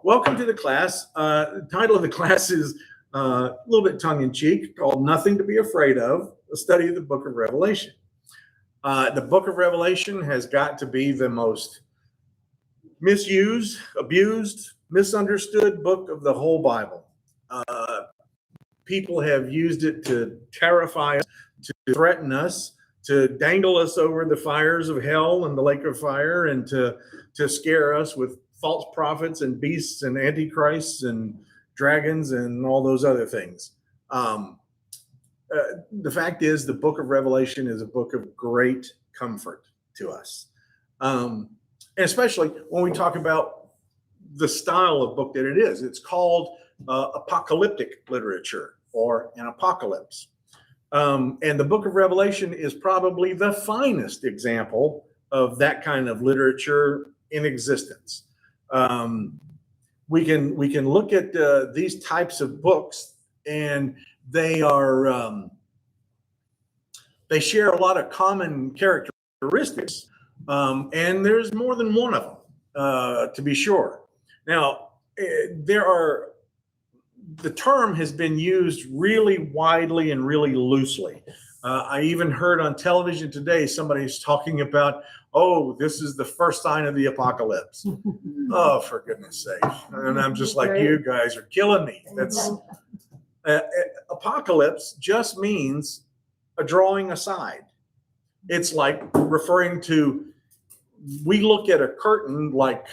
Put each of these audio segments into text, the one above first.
welcome to the class. The title of the class is a little bit tongue-in-cheek, called Nothing to Be Afraid of, a study of the book of Revelation. The book of Revelation has got to be the most misused, abused, misunderstood book of the whole Bible. People have used it to terrify us, to threaten us, to dangle us over the fires of hell and the lake of fire, and to scare us with false prophets and beasts and antichrists and dragons and all those other things. The fact is, the book of Revelation is a book of great comfort to us. And especially when we talk about the style of book that it is. It's called apocalyptic literature, or an apocalypse. And the book of Revelation is probably the finest example of that kind of literature in existence. We can look at these types of books, and they share a lot of common characteristics, and there's more than one of them, to be sure. Now, the term has been used really widely and really loosely. I even heard on television today somebody's talking about, oh, this is the first sign of the apocalypse. Oh, for goodness sake. And I'm just like, you guys are killing me. That's apocalypse just means a drawing aside. It's like referring to, we look at a curtain like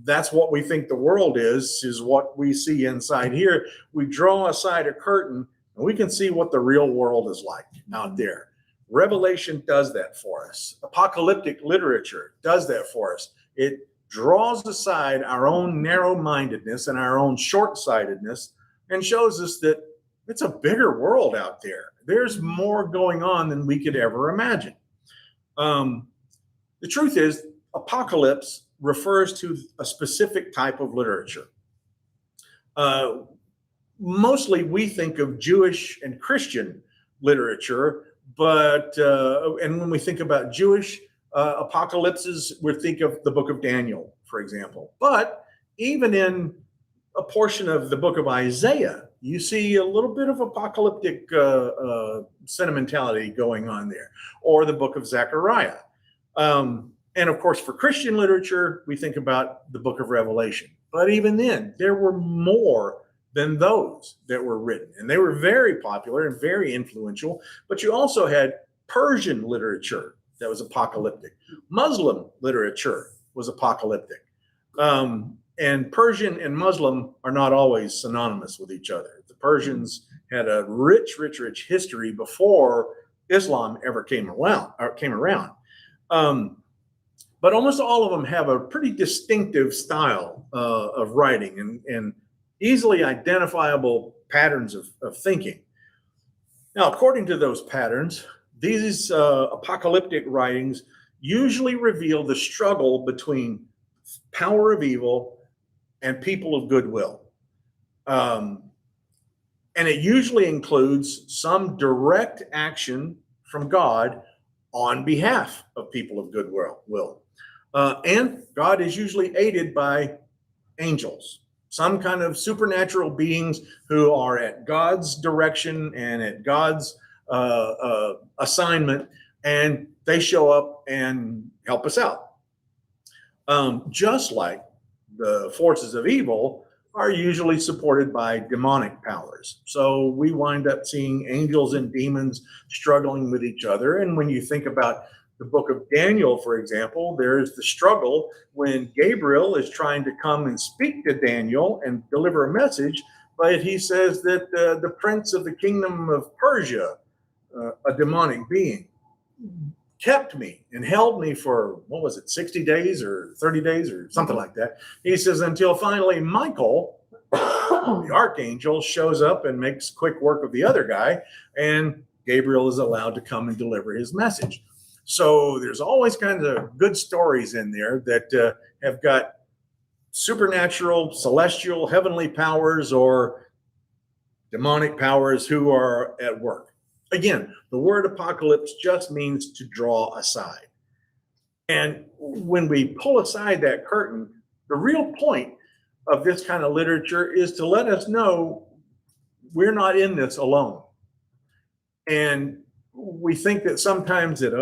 that's what we think the world is what we see inside here. We draw aside a curtain and we can see what the real world is like out there. Revelation does that for us. Apocalyptic literature does that for us. It draws aside our own narrow-mindedness and our own short-sightedness and shows us that it's a bigger world out there. There's more going on than we could ever imagine. The truth is, apocalypse refers to a specific type of literature. Mostly we think of Jewish and Christian literature, but and when we think about Jewish apocalypses, we think of the book of Daniel, for example. But even in a portion of the book of Isaiah, you see a little bit of apocalyptic sentimentality going on there, or the book of Zechariah. And of course, for Christian literature, we think about the book of Revelation. But even then, there were more than those that were written. And they were very popular and very influential. But you also had Persian literature that was apocalyptic. Muslim literature was apocalyptic. And Persian and Muslim are not always synonymous with each other. The Persians had a rich history before Islam ever came around. But almost all of them have a pretty distinctive style of writing and easily identifiable patterns of thinking. Now, according to those patterns, these apocalyptic writings usually reveal the struggle between power of evil and people of goodwill. And it usually includes some direct action from God on behalf of people of goodwill. And God is usually aided by angels, some kind of supernatural beings who are at God's direction and at God's assignment, and they show up and help us out. Just like the forces of evil are usually supported by demonic powers. So we wind up seeing angels and demons struggling with each other. And when you think about the book of Daniel, for example, there's the struggle when Gabriel is trying to come and speak to Daniel and deliver a message, but he says that the prince of the kingdom of Persia, a demonic being, kept me and held me for, 60 days or 30 days or something like that. He says, until finally Michael, the archangel, shows up and makes quick work of the other guy, and Gabriel is allowed to come and deliver his message. So there's always kinds of good stories in there that have got supernatural, celestial, heavenly powers or demonic powers who are at work. Again, the word apocalypse just means to draw aside. And when we pull aside that curtain, the real point of this kind of literature is to let us know we're not in this alone. And we think that sometimes that,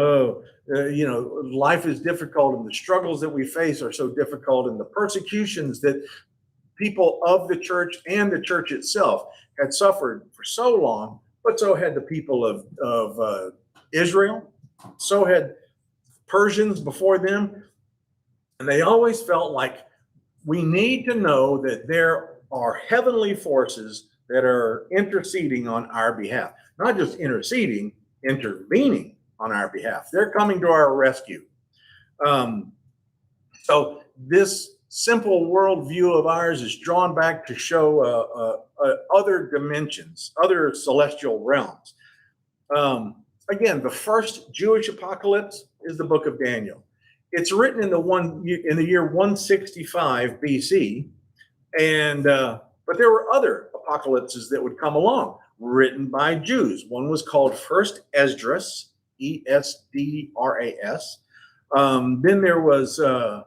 life is difficult and the struggles that we face are so difficult and the persecutions that people of the church and the church itself had suffered for so long, but so had the people of Israel, so had Persians before them. And they always felt like we need to know that there are heavenly forces that are interceding on our behalf. Not just interceding, intervening on our behalf. They're coming to our rescue. So this simple worldview of ours is drawn back to show other dimensions, other celestial realms. Again, the first Jewish apocalypse is the book of Daniel. It's written in the year 165 BC, and but there were other apocalypses that would come along, written by Jews. One was called First Esdras, Esdras. Then there was, sorry,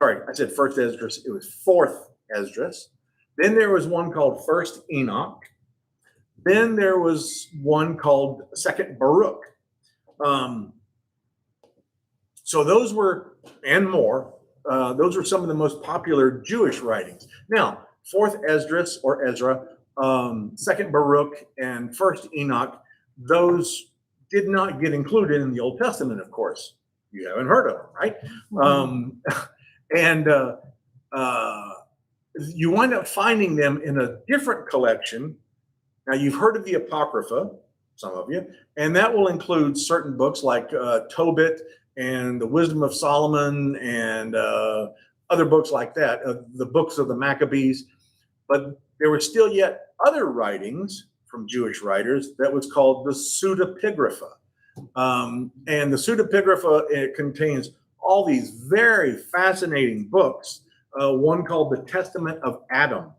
I said First Esdras. It was Fourth Esdras. Then there was one called First Enoch. Then there was one called Second Baruch. So those were, and more, those were some of the most popular Jewish writings. Now, Fourth Esdras or Ezra, Second Baruch, and First Enoch, those did not get included in the Old Testament, of course. You haven't heard of them, right? You wind up finding them in a different collection. Now, you've heard of the Apocrypha, some of you, and that will include certain books like Tobit and the Wisdom of Solomon and other books like that, the books of the Maccabees. But there were still yet other writings from Jewish writers that was called the Pseudepigrapha. And the Pseudepigrapha, it contains all these very fascinating books, one called the Testament of Adam.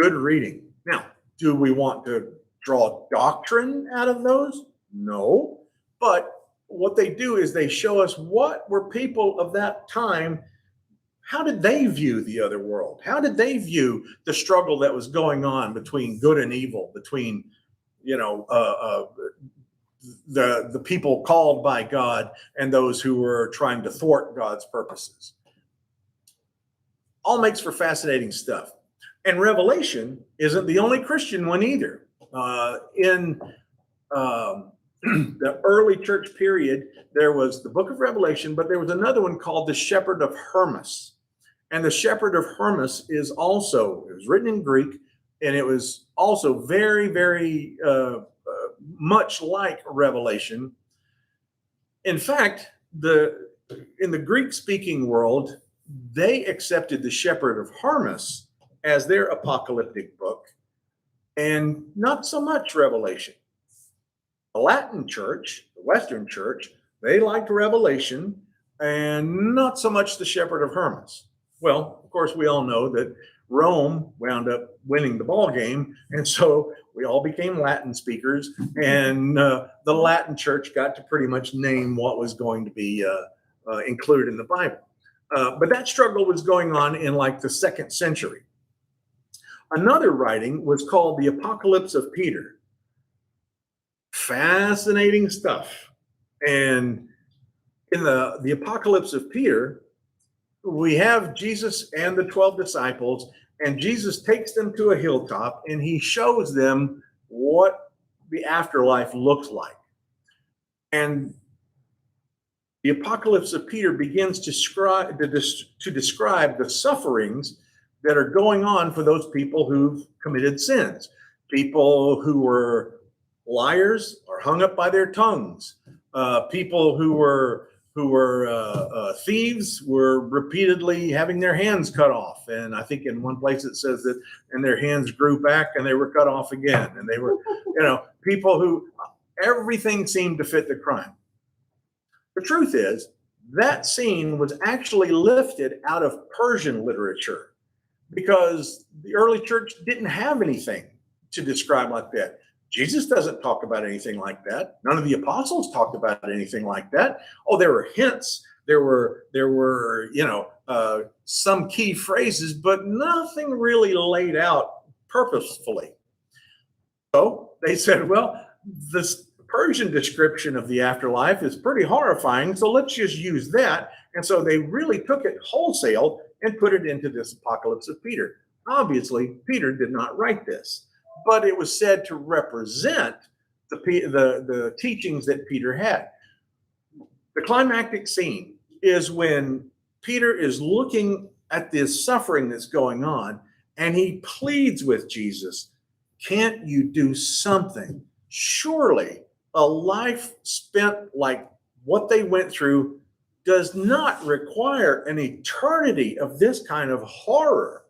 Good reading. Now, do we want to draw doctrine out of those? No. But what they do is they show us what were people of that time, how did they view the other world? How did they view the struggle that was going on between good and evil, between, the people called by God and those who were trying to thwart God's purposes? All makes for fascinating stuff. And Revelation isn't the only Christian one either. In the early church period, there was the book of Revelation, but there was another one called the Shepherd of Hermas. And the Shepherd of Hermas it was written in Greek, and it was also very, very much like Revelation. In fact, in the Greek-speaking world, they accepted the Shepherd of Hermas as their apocalyptic book, and not so much Revelation. The Latin church, the Western church, they liked Revelation and not so much the Shepherd of Hermas. Well, of course, we all know that Rome wound up winning the ball game, and so we all became Latin speakers, and the Latin church got to pretty much name what was going to be included in the Bible. But that struggle was going on in like the 2nd century. Another writing was called the Apocalypse of Peter. Fascinating stuff. And in the Apocalypse of Peter, we have Jesus and the 12 disciples, and Jesus takes them to a hilltop and he shows them what the afterlife looks like. And the Apocalypse of Peter begins to describe the sufferings that are going on for those people who've committed sins, people who were liars or hung up by their tongues, people who were thieves were repeatedly having their hands cut off. And I think in one place it says that, and their hands grew back and they were cut off again. And they were, people who everything seemed to fit the crime. The truth is that scene was actually lifted out of Persian literature because the early church didn't have anything to describe like that. Jesus doesn't talk about anything like that. None of the apostles talked about anything like that. Oh, there were hints There were some key phrases, but nothing really laid out purposefully. So they said, well, this Persian description of the afterlife is pretty horrifying, so let's just use that. And so they really took it wholesale and put it into this Apocalypse of Peter. Obviously, Peter did not write this, but it was said to represent the teachings that Peter had. The climactic scene is when Peter is looking at this suffering that's going on, and he pleads with Jesus, can't you do something? Surely a life spent like what they went through does not require an eternity of this kind of horror.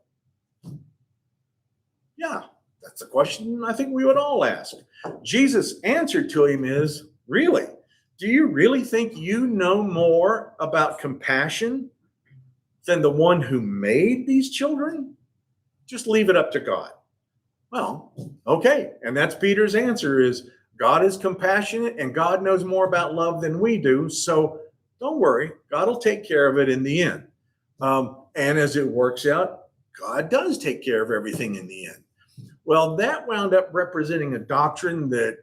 Yeah, that's a question I think we would all ask. Jesus' answer to him is, really? Do you really think you know more about compassion than the one who made these children? Just leave it up to God. Well, okay. And that's Peter's answer is God is compassionate and God knows more about love than we do. So don't worry. God will take care of it in the end. And as it works out, God does take care of everything in the end. Well, that wound up representing a doctrine that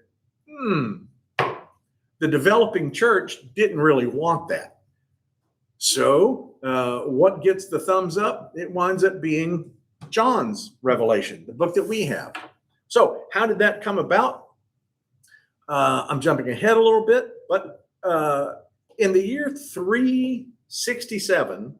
the developing church didn't really want that. So what gets the thumbs up? It winds up being John's Revelation, the book that we have. So how did that come about? I'm jumping ahead a little bit, but in the year 367,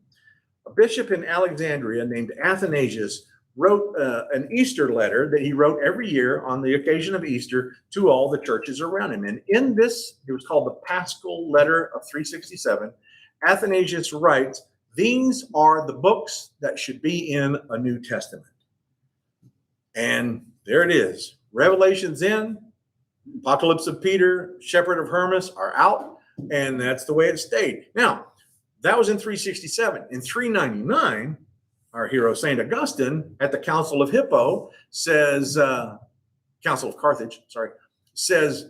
a bishop in Alexandria named Athanasius wrote an Easter letter that he wrote every year on the occasion of Easter to all the churches around him. And in this, it was called the Paschal Letter of 367, Athanasius writes, these are the books that should be in a New Testament. And there it is. Revelation's in, Apocalypse of Peter, Shepherd of Hermas are out, and that's the way it stayed. Now, that was in 367. In 399, our hero St. Augustine at the Council of Hippo says, Council of Carthage, says,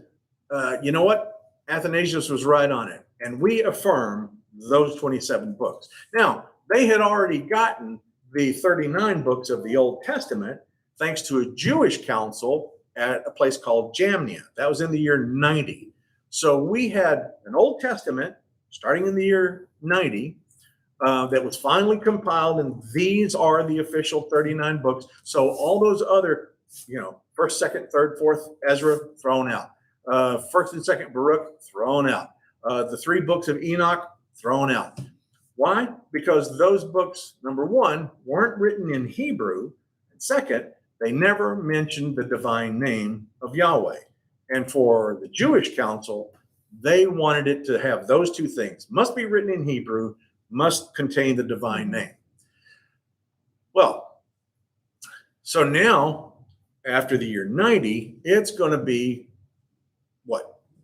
you know what? Athanasius was right on it. And we affirm those 27 books. Now, they had already gotten the 39 books of the Old Testament thanks to a Jewish council at a place called Jamnia. That was in the year 90. So we had an Old Testament starting in the year 90 that was finally compiled, and these are the official 39 books. So all those other, first, second, third, fourth Ezra thrown out, first and second Baruch thrown out, the 3 books of Enoch thrown out. Why? Because those books, number one, weren't written in Hebrew, and second, they never mentioned the divine name of Yahweh. And for the Jewish council, they wanted it to have those two things: must be written in Hebrew, must contain the divine name. Well, so now, after the year 90, it's going to be,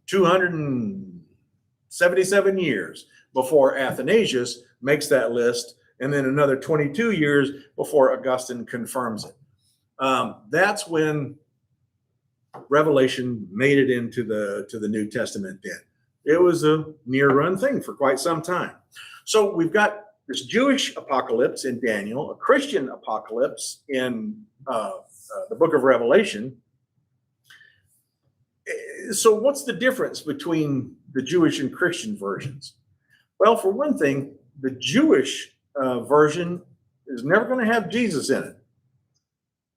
277 years before Athanasius makes that list, and then another 22 years before Augustine confirms it. That's when Revelation made it into the New Testament then. It was a near-run thing for quite some time. So we've got this Jewish apocalypse in Daniel, a Christian apocalypse in the book of Revelation. So what's the difference between the Jewish and Christian versions? Well, for one thing, the Jewish version is never going to have Jesus in it,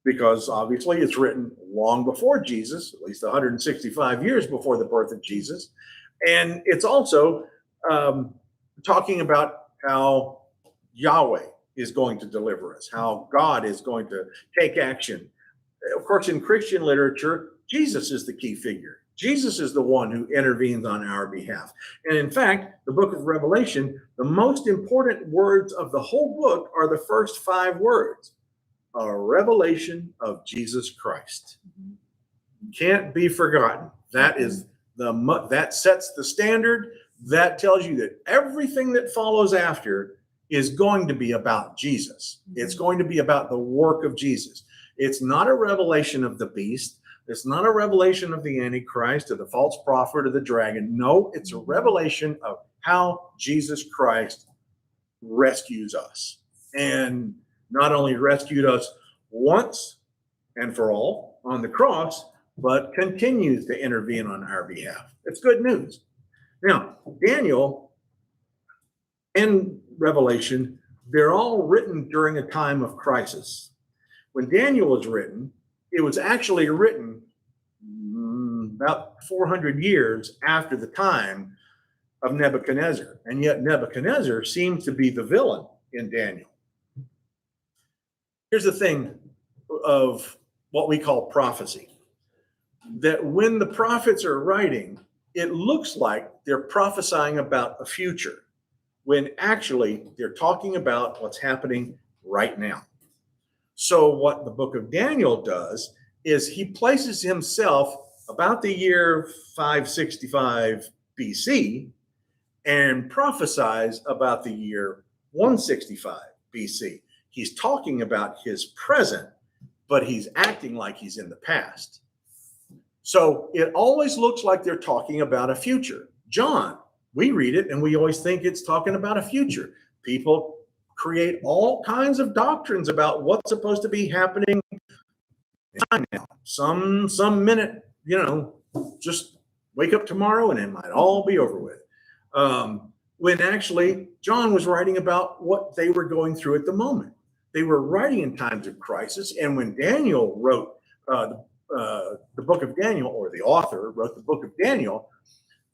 because obviously it's written long before Jesus, at least 165 years before the birth of Jesus. And it's also talking about how Yahweh is going to deliver us, how God is going to take action. Of course, in Christian literature, Jesus is the key figure. Jesus is the one who intervenes on our behalf. And in fact, the book of Revelation, the most important words of the whole book are the first 5 words: a revelation of Jesus Christ. Can't be forgotten. That is that sets the standard. That tells you that everything that follows after is going to be about Jesus. It's going to be about the work of Jesus. It's not a revelation of the beast. It's not a revelation of the Antichrist or the false prophet or the dragon. No, it's a revelation of how Jesus Christ rescues us. And not only rescued us once and for all on the cross, but continues to intervene on our behalf. It's good news. Now, Daniel and Revelation, they're all written during a time of crisis. When Daniel was written, it was actually written about 400 years after the time of Nebuchadnezzar. And yet Nebuchadnezzar seems to be the villain in Daniel. Here's the thing of what we call prophecy, that when the prophets are writing, it looks like they're prophesying about a future, when actually they're talking about what's happening right now. So what the book of Daniel does is he places himself about the year 565 BC and prophesies about the year 165 BC. He's talking about his present, but he's acting like he's in the past. So it always looks like they're talking about a future. John, we read it and we always think it's talking about a future. People create all kinds of doctrines about what's supposed to be happening now. Some minute, just wake up tomorrow and it might all be over with. When actually John was writing about what they were going through at the moment. They were writing in times of crisis. And when Daniel wrote the book of Daniel, or the author wrote the book of Daniel,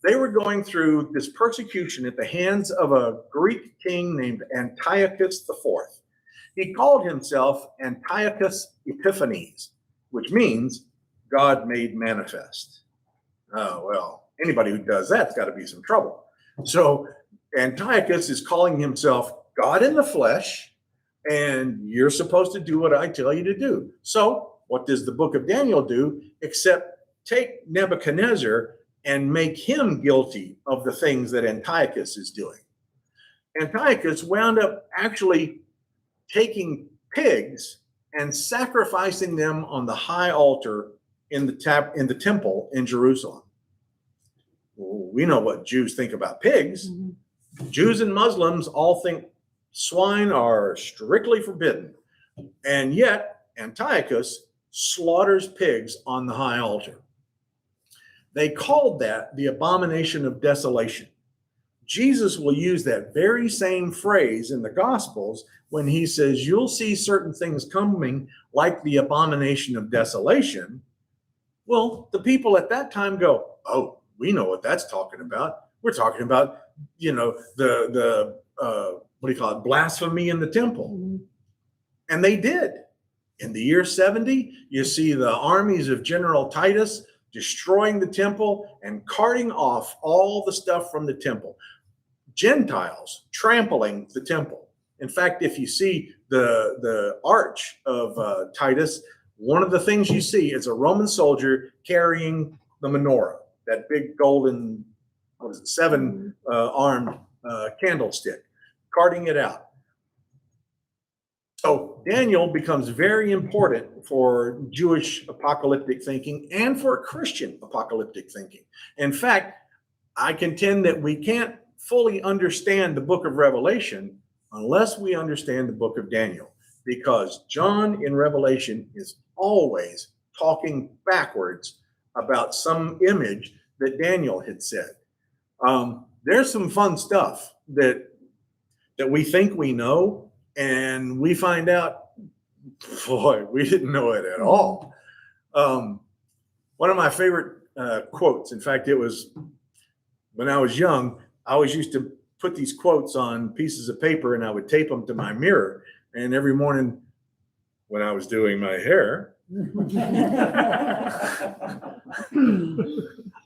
they were going through this persecution at the hands of a Greek king named Antiochus IV. He called himself Antiochus Epiphanes, which means God made manifest. Oh, well, anybody who does that's got to be some trouble. So Antiochus is calling himself God in the flesh, and you're supposed to do what I tell you to do. So what does the book of Daniel do except take Nebuchadnezzar and make him guilty of the things that Antiochus is doing? Antiochus wound up actually taking pigs and sacrificing them on the high altar in the temple in Jerusalem. Well, we know what Jews think about pigs. Mm-hmm. Jews and Muslims all think swine are strictly forbidden. And yet Antiochus slaughters pigs on the high altar. They called that the abomination of desolation. Jesus will use that very same phrase in the Gospels when he says, you'll see certain things coming like the abomination of desolation. Well, the people at that time go, oh, we know what that's talking about. We're talking about, the blasphemy in the temple. Mm-hmm. And they did. In the year 70, you see the armies of General Titus destroying the temple and carting off all the stuff from the temple. Gentiles trampling the temple. In fact, if you see the arch of Titus, one of the things you see is a Roman soldier carrying the menorah, that big golden, seven-armed candlestick, carting it out. So Daniel becomes very important for Jewish apocalyptic thinking and for Christian apocalyptic thinking. In fact, I contend that we can't fully understand the book of Revelation unless we understand the book of Daniel, because John in Revelation is always talking backwards about some image that Daniel had said. There's some fun stuff that we think we know, and we find out, boy, we didn't know it at all. One of my favorite quotes, in fact, it was when I was young, I always used to put these quotes on pieces of paper and I would tape them to my mirror. And every morning when I was doing my hair,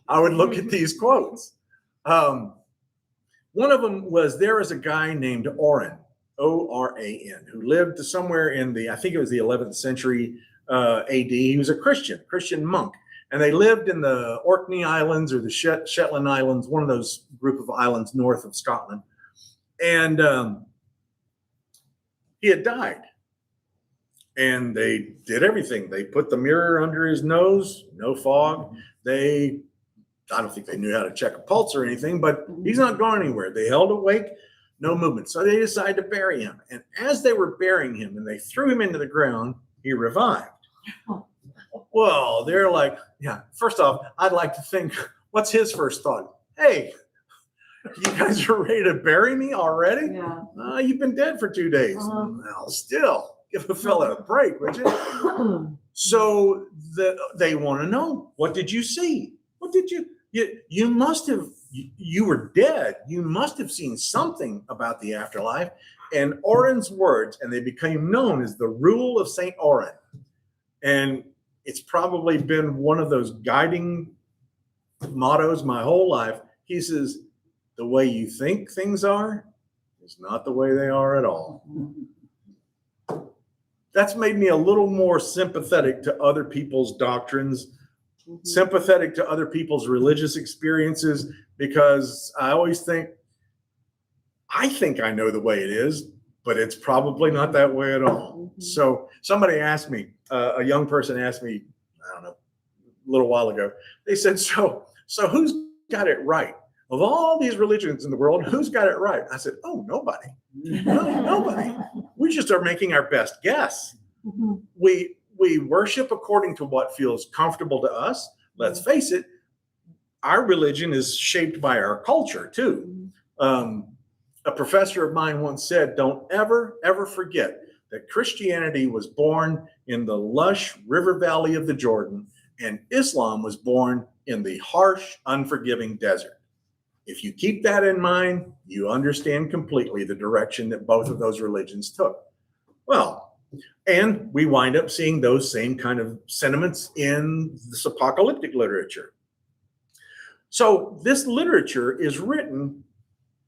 I would look at these quotes. One of them was, there is a guy named Oran, O-R-A-N, who lived somewhere in I think it was the 11th century AD. He was a Christian monk. And they lived in the Orkney Islands or the Shetland Islands, one of those group of islands north of Scotland. And he had died. And they did everything. They put the mirror under his nose, no fog. They I don't think they knew how to check a pulse or anything, but he's not going anywhere. They held awake, no movement. So they decided to bury him. And as they were burying him and they threw him into the ground, he revived. Well, they're like, yeah, first off, I'd like to think, what's his first thought? Hey, you guys are ready to bury me already? Yeah. You've been dead for 2 days. Well, still, give a fella a break, would you? So they want to know, what did you see? What did you must have, you were dead. You must have seen something about the afterlife. And Oran's words, and they became known as the Rule of St. Oran. And it's probably been one of those guiding mottos my whole life. He says, the way you think things are is not the way they are at all. That's made me a little more sympathetic to other people's doctrines, sympathetic to other people's religious experiences, because I always think I know the way it is, but it's probably not that way at all. So somebody asked me, a young person asked me, I don't know, a little while ago, they said, so who's got it right? Of all these religions in the world, who's got it right? I said, oh, nobody. No, nobody. We just are making our best guess. We worship according to what feels comfortable to us. Let's face it, our religion is shaped by our culture too. A professor of mine once said, don't ever forget that Christianity was born in the lush river valley of the Jordan, and Islam was born in the harsh, unforgiving desert. If you keep that in mind, you understand completely the direction that both of those religions took. Well, and we wind up seeing those same kind of sentiments in this apocalyptic literature. So this literature is written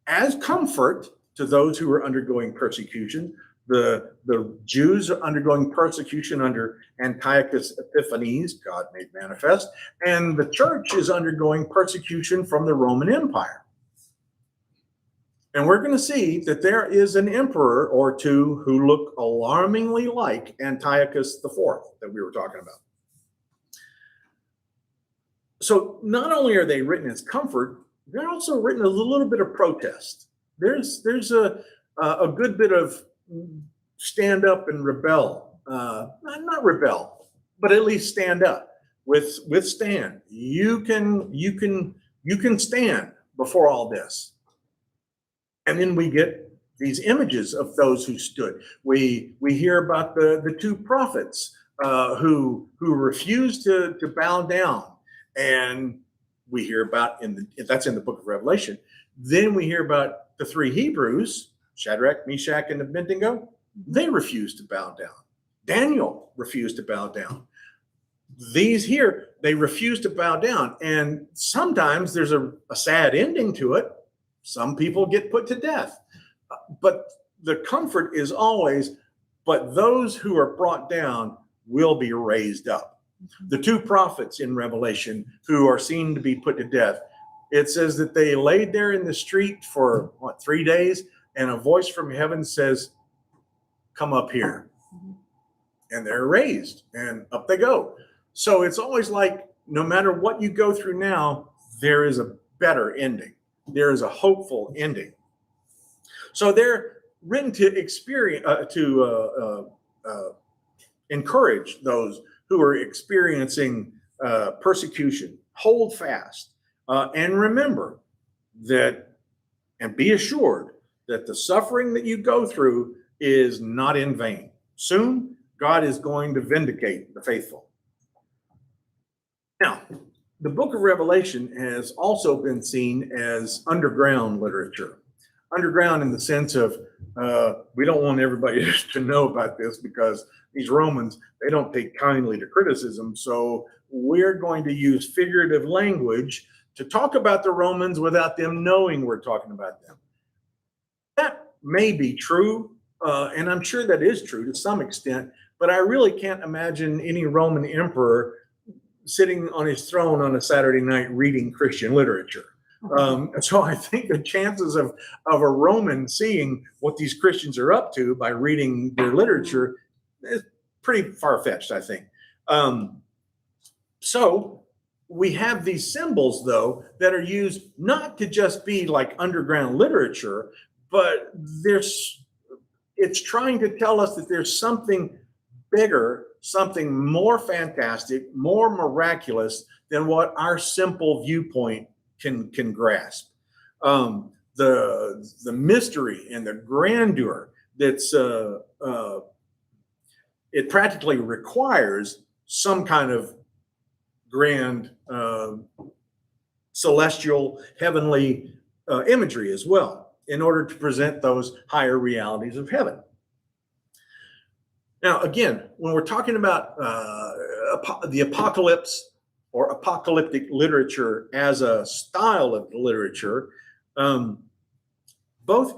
as comfort to those who are undergoing persecution. The Jews are undergoing persecution under Antiochus Epiphanes, God made manifest, and the church is undergoing persecution from the Roman Empire. And we're going to see that there is an emperor or two who look alarmingly like Antiochus IV that we were talking about. So not only are they written as comfort, they're also written as a little bit of protest. There's a good bit of stand up and rebel, not rebel, but at least stand up, withstand. You can stand before all this. And then we get these images of those who stood. We hear about the two prophets who refused to bow down, and we hear about that's in the book of Revelation. Then we hear about the three Hebrews, Shadrach, Meshach, and Abednego. They refused to bow down. Daniel refused to bow down. These here, they refuse to bow down. And sometimes there's a sad ending to it. Some people get put to death. But the comfort is always, but those who are brought down will be raised up. The two prophets in Revelation who are seen to be put to death, it says that they laid there in the street for 3 days, and a voice from heaven says, come up here. And they're raised, and up they go. So it's always like, no matter what you go through now, there is a better ending. There is a hopeful ending. So they're written to encourage those who are experiencing persecution. Hold fast and remember that, and be assured that the suffering that you go through is not in vain. Soon, God is going to vindicate the faithful. Now, the book of Revelation has also been seen as underground literature. Underground in the sense of we don't want everybody to know about this because these Romans, they don't take kindly to criticism. So we're going to use figurative language to talk about the Romans without them knowing we're talking about them. That may be true, and I'm sure that is true to some extent, but I really can't imagine any Roman emperor sitting on his throne on a Saturday night reading Christian literature. So I think the chances of a Roman seeing what these Christians are up to by reading their literature is pretty far-fetched, I think. So we have these symbols, though, that are used not to just be like underground literature, but it's trying to tell us that there's something bigger, something more fantastic, more miraculous than what our simple viewpoint can grasp. The mystery and the grandeur that's it practically requires some kind of grand celestial heavenly imagery as well in order to present those higher realities of heaven. Now, again, when we're talking about the apocalypse or apocalyptic literature as a style of literature, both,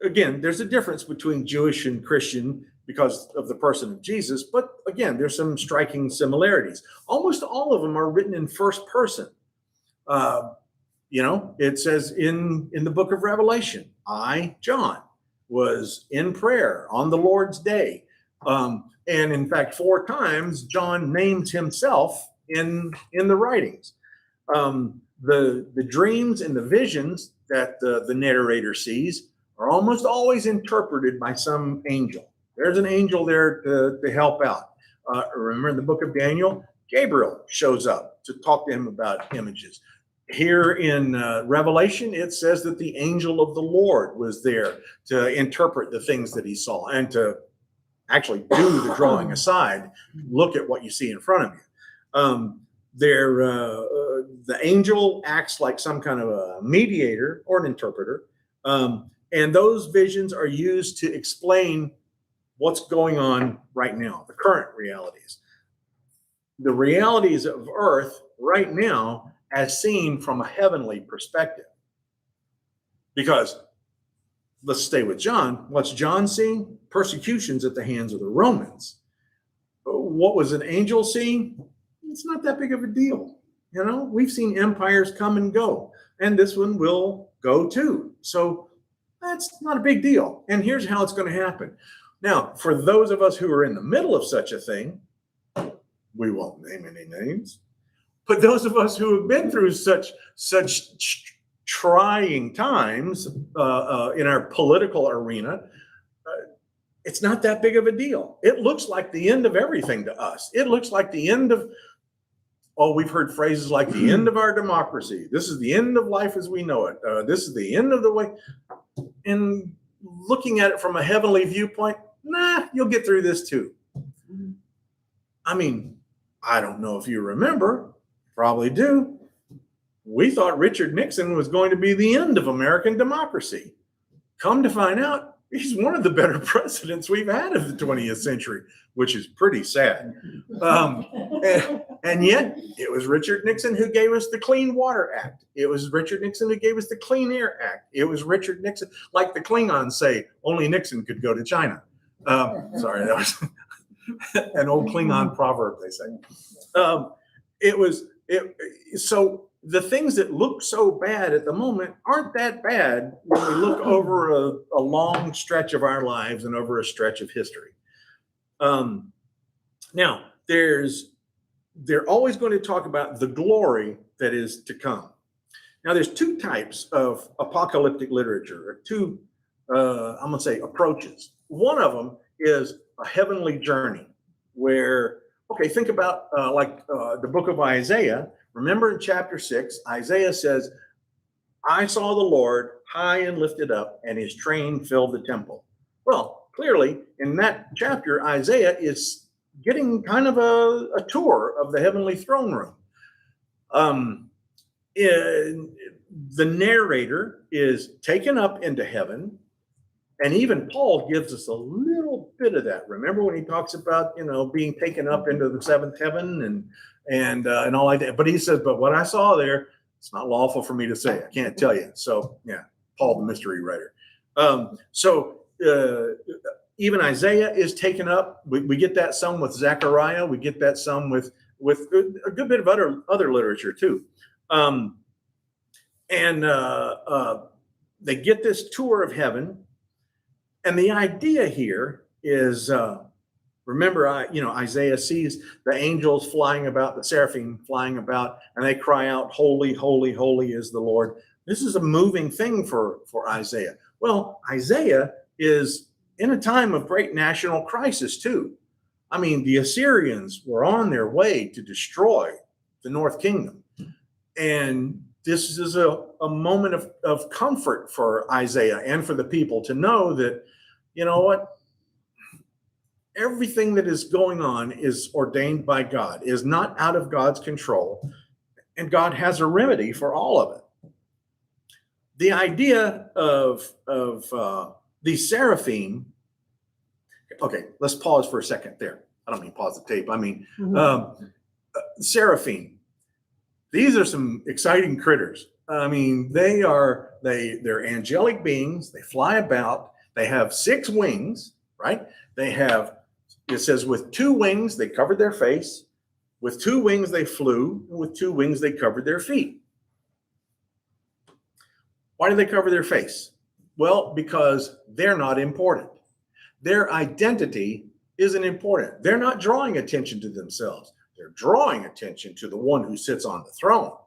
again, there's a difference between Jewish and Christian because of the person of Jesus, but again, there's some striking similarities. Almost all of them are written in first person. It says in the book of Revelation, I, John, was in prayer on the Lord's day. And in fact, 4 times John names himself in the writings. The dreams and the visions that the narrator sees are almost always interpreted by some angel. There's an angel there to help out. Remember in the book of Daniel, Gabriel shows up to talk to him about images. Here in Revelation, it says that the angel of the Lord was there to interpret the things that he saw and to actually do the drawing aside, look at what you see in front of you. The angel acts like some kind of a mediator or an interpreter, and those visions are used to explain what's going on right now, the current realities. The realities of earth right now as seen from a heavenly perspective. Because let's stay with John. What's John seeing? Persecutions at the hands of the Romans. What was an angel seeing? It's not that big of a deal. We've seen empires come and go, and this one will go too. So that's not a big deal. And here's how it's going to happen. Now, for those of us who are in the middle of such a thing, we won't name any names, but those of us who have been through such trying times in our political arena, it's not that big of a deal. It looks like the end of everything to us. It looks like the end of, we've heard phrases like the end of our democracy. This is the end of life as we know it. This is the end of the way. And looking at it from a heavenly viewpoint, you'll get through this too. I mean, I don't know if you remember, probably do. We thought Richard Nixon was going to be the end of American democracy. Come to find out, he's one of the better presidents we've had of the 20th century, which is pretty sad. And yet, it was Richard Nixon who gave us the Clean Water Act. It was Richard Nixon who gave us the Clean Air Act. It was Richard Nixon, like the Klingons say, only Nixon could go to China. Sorry, that was an old Klingon proverb, they say. So the things that look so bad at the moment aren't that bad when we look over a long stretch of our lives and over a stretch of history. Now, they're always going to talk about the glory that is to come. Now, there's 2 types of apocalyptic literature, or 2, I'm going to say, approaches. One of them is a heavenly journey where, think about the book of Isaiah. Remember in chapter 6, Isaiah says, I saw the Lord high and lifted up, and his train filled the temple. Well, clearly, in that chapter, Isaiah is getting kind of a tour of the heavenly throne room. The narrator is taken up into heaven, and even Paul gives us a little bit of that. Remember when he talks about, being taken up into the 7th heaven and all like that. But he says, but what I saw there, it's not lawful for me to say. I can't tell you. So yeah, Paul, the mystery writer. Even Isaiah is taken up. We get that some with Zechariah. We get that some with a good bit of other literature too. They get this tour of heaven. And the idea here is, Remember, Isaiah sees the angels flying about, the seraphim flying about, and they cry out, "Holy, holy, holy is the Lord." This is a moving thing for Isaiah. Well, Isaiah is in a time of great national crisis too. I mean, the Assyrians were on their way to destroy the North Kingdom. And this is a moment of comfort for Isaiah and for the people to know that, you know what? Everything that is going on is ordained by God, is not out of God's control, and God has a remedy for all of it. The idea of the seraphim. Okay, let's pause for a second there. I don't mean pause the tape. I mean seraphim. These are some exciting critters. I mean, they're angelic beings. They fly about. They have 6 wings, right? It says with 2 wings, they covered their face. With 2 wings, they flew. And with 2 wings, they covered their feet. Why do they cover their face? Well, because they're not important. Their identity isn't important. They're not drawing attention to themselves. They're drawing attention to the one who sits on the throne.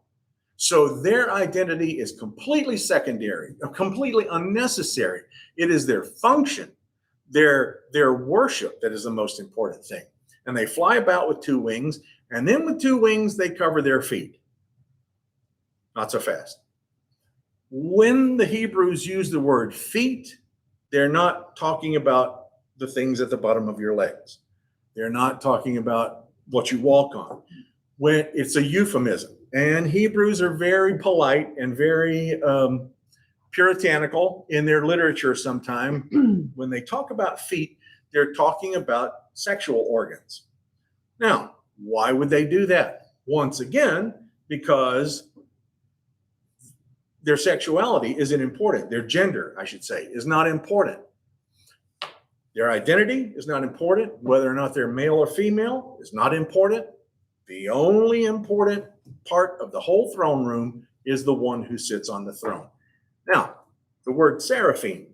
So their identity is completely secondary, completely unnecessary. It is their function, their worship that is the most important thing. And they fly about with 2 wings, and then with 2 wings, they cover their feet. Not so fast. When the Hebrews use the word feet, they're not talking about the things at the bottom of your legs. They're not talking about what you walk on. When it's a euphemism. And Hebrews are very polite and very puritanical in their literature sometime. When they talk about feet, they're talking about sexual organs. Now, why would they do that? Once again, because their sexuality isn't important. Their gender, I should say, is not important. Their identity is not important. Whether or not they're male or female is not important. The only important part of the whole throne room is the one who sits on the throne. Now, the word seraphim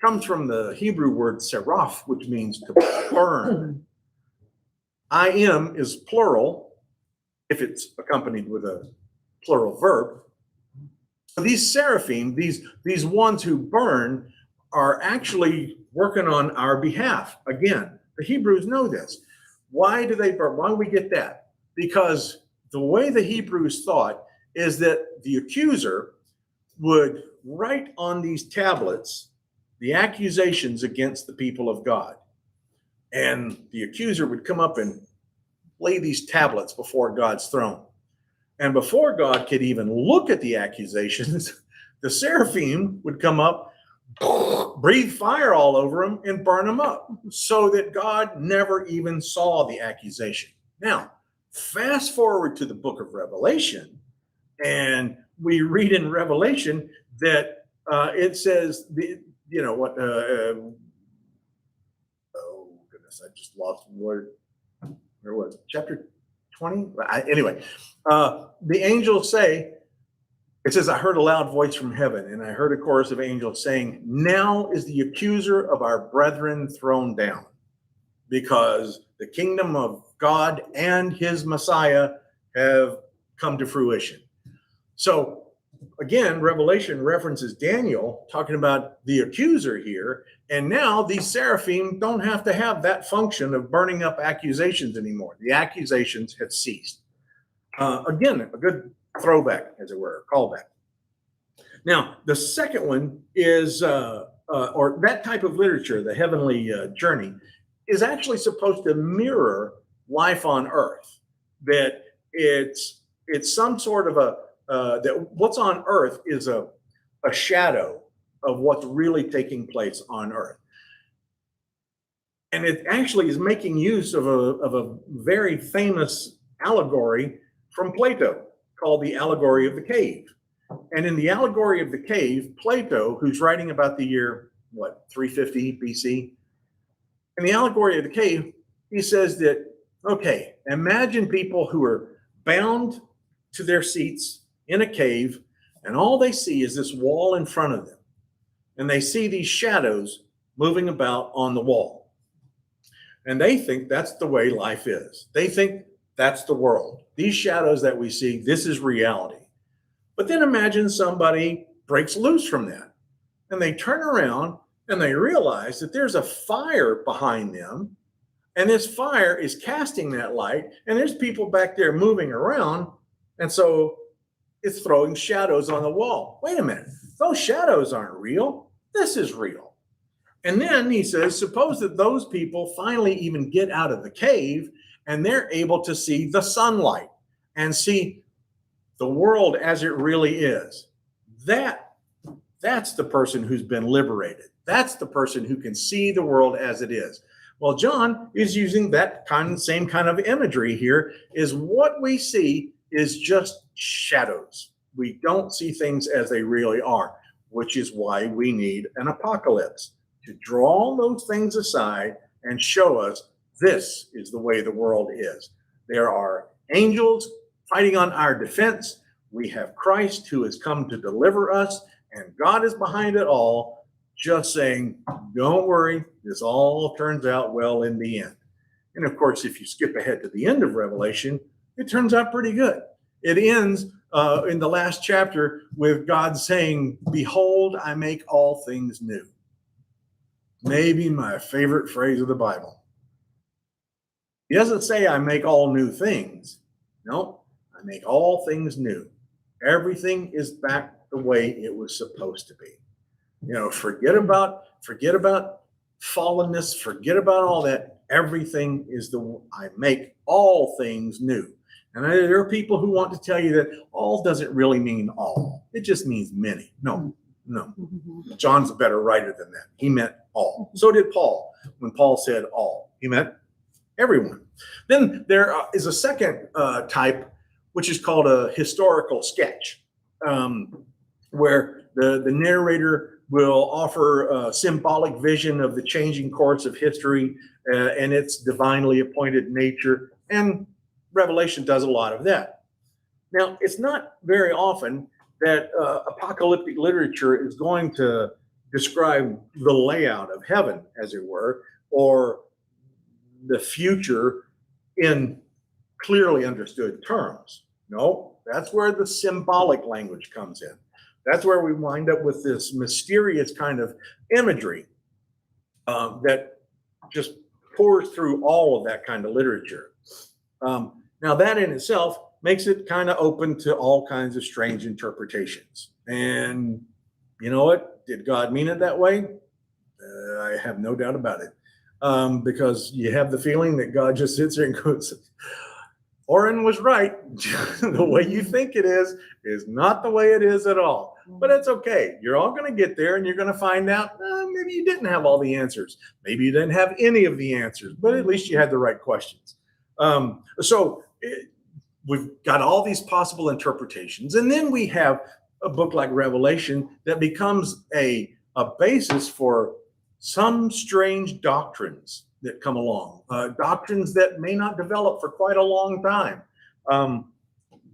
comes from the Hebrew word seraph, which means to burn. Im is plural if it's accompanied with a plural verb. So these seraphim, these ones who burn, are actually working on our behalf. Again, the Hebrews know this. Why do they burn? Why do we get that? Because the way the Hebrews thought is that the accuser would write on these tablets the accusations against the people of God. And the accuser would come up and lay these tablets before God's throne. And before God could even look at the accusations, the seraphim would come up, breathe fire all over them, and burn them up, so that God never even saw the accusation. Now, fast forward to the book of Revelation, and we read in Revelation that it says, oh goodness, I just lost the word. Where was it? Chapter 20? Anyway, the angels say, it says, I heard a loud voice from heaven, and I heard a chorus of angels saying, now is the accuser of our brethren thrown down, because the kingdom of God and his Messiah have come to fruition. So again, Revelation references Daniel talking about the accuser here. And now these seraphim don't have to have that function of burning up accusations anymore. The accusations have ceased. Again, a good throwback, as it were, callback. Now, the second one is, or that type of literature, the heavenly journey, is actually supposed to mirror life on earth. That it's some sort of that what's on earth is a shadow of what's really taking place on earth. And it actually is making use of a very famous allegory from Plato called the Allegory of the Cave. And in the Allegory of the Cave, Plato, who's writing about the year, 350 BC, in the Allegory of the Cave, he says that, okay, imagine people who are bound to their seats in a cave, and all they see is this wall in front of them. And they see these shadows moving about on the wall. And they think that's the way life is. They think that's the world. These shadows that we see, this is reality. But then imagine somebody breaks loose from that and they turn around and they realize that there's a fire behind them, and this fire is casting that light, and there's people back there moving around. And so it's throwing shadows on the wall. Wait a minute, those shadows aren't real. This is real. And then he says, suppose that those people finally even get out of the cave and they're able to see the sunlight and see the world as it really is. That's the person who's been liberated. That's the person who can see the world as it is. Well, John is using that same kind of imagery here. Is what we see is just shadows. We don't see things as they really are, which is why we need an apocalypse to draw those things aside and show us this is the way the world is. There are angels fighting on our defense. We have Christ who has come to deliver us, and God is behind it all, just saying, don't worry, this all turns out well in the end. And of course, if you skip ahead to the end of Revelation, it turns out pretty good. It ends in the last chapter with God saying, behold, I make all things new. Maybe my favorite phrase of the Bible. He doesn't say I make all new things. No, I make all things new. Everything is back the way it was supposed to be. You know, forget about fallenness, forget about all that. Everything is I make all things new. And there are people who want to tell you that all doesn't really mean all. It just means many. No. John's a better writer than that. He meant all. So did Paul. When Paul said all, he meant everyone. Then there is a second type, which is called a historical sketch, where the narrator will offer a symbolic vision of the changing course of history and its divinely appointed nature. And Revelation does a lot of that. Now, it's not very often that apocalyptic literature is going to describe the layout of heaven, as it were, or the future in clearly understood terms. No, that's where the symbolic language comes in. That's where we wind up with this mysterious kind of imagery that just pours through all of that kind of literature. Now, that in itself makes it kind of open to all kinds of strange interpretations. And you know what? Did God mean it that way? I have no doubt about it. Because you have the feeling that God just sits there and goes, Oren was right. The way you think it is not the way it is at all. But it's okay. You're all going to get there and you're going to find out maybe you didn't have all the answers. Maybe you didn't have any of the answers, but at least you had the right questions. We've got all these possible interpretations. And then we have a book like Revelation that becomes a basis for some strange doctrines that come along, doctrines that may not develop for quite a long time.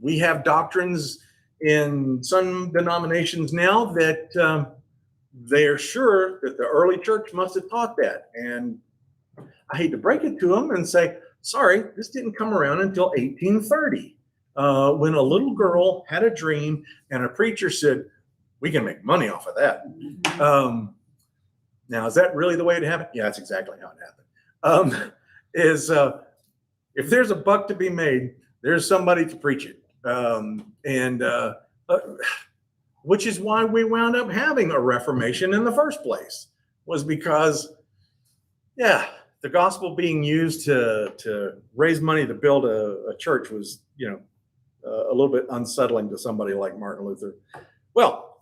We have doctrines in some denominations now that they are sure that the early church must have taught that. And I hate to break it to them and say, sorry, this didn't come around until 1830, when a little girl had a dream and a preacher said, we can make money off of that. Now, is that really the way it happened? Yeah, that's exactly how it happened. If there's a buck to be made, there's somebody to preach it. Which is why we wound up having a Reformation in the first place, was because, the gospel being used to raise money to build a church was, a little bit unsettling to somebody like Martin Luther. Well,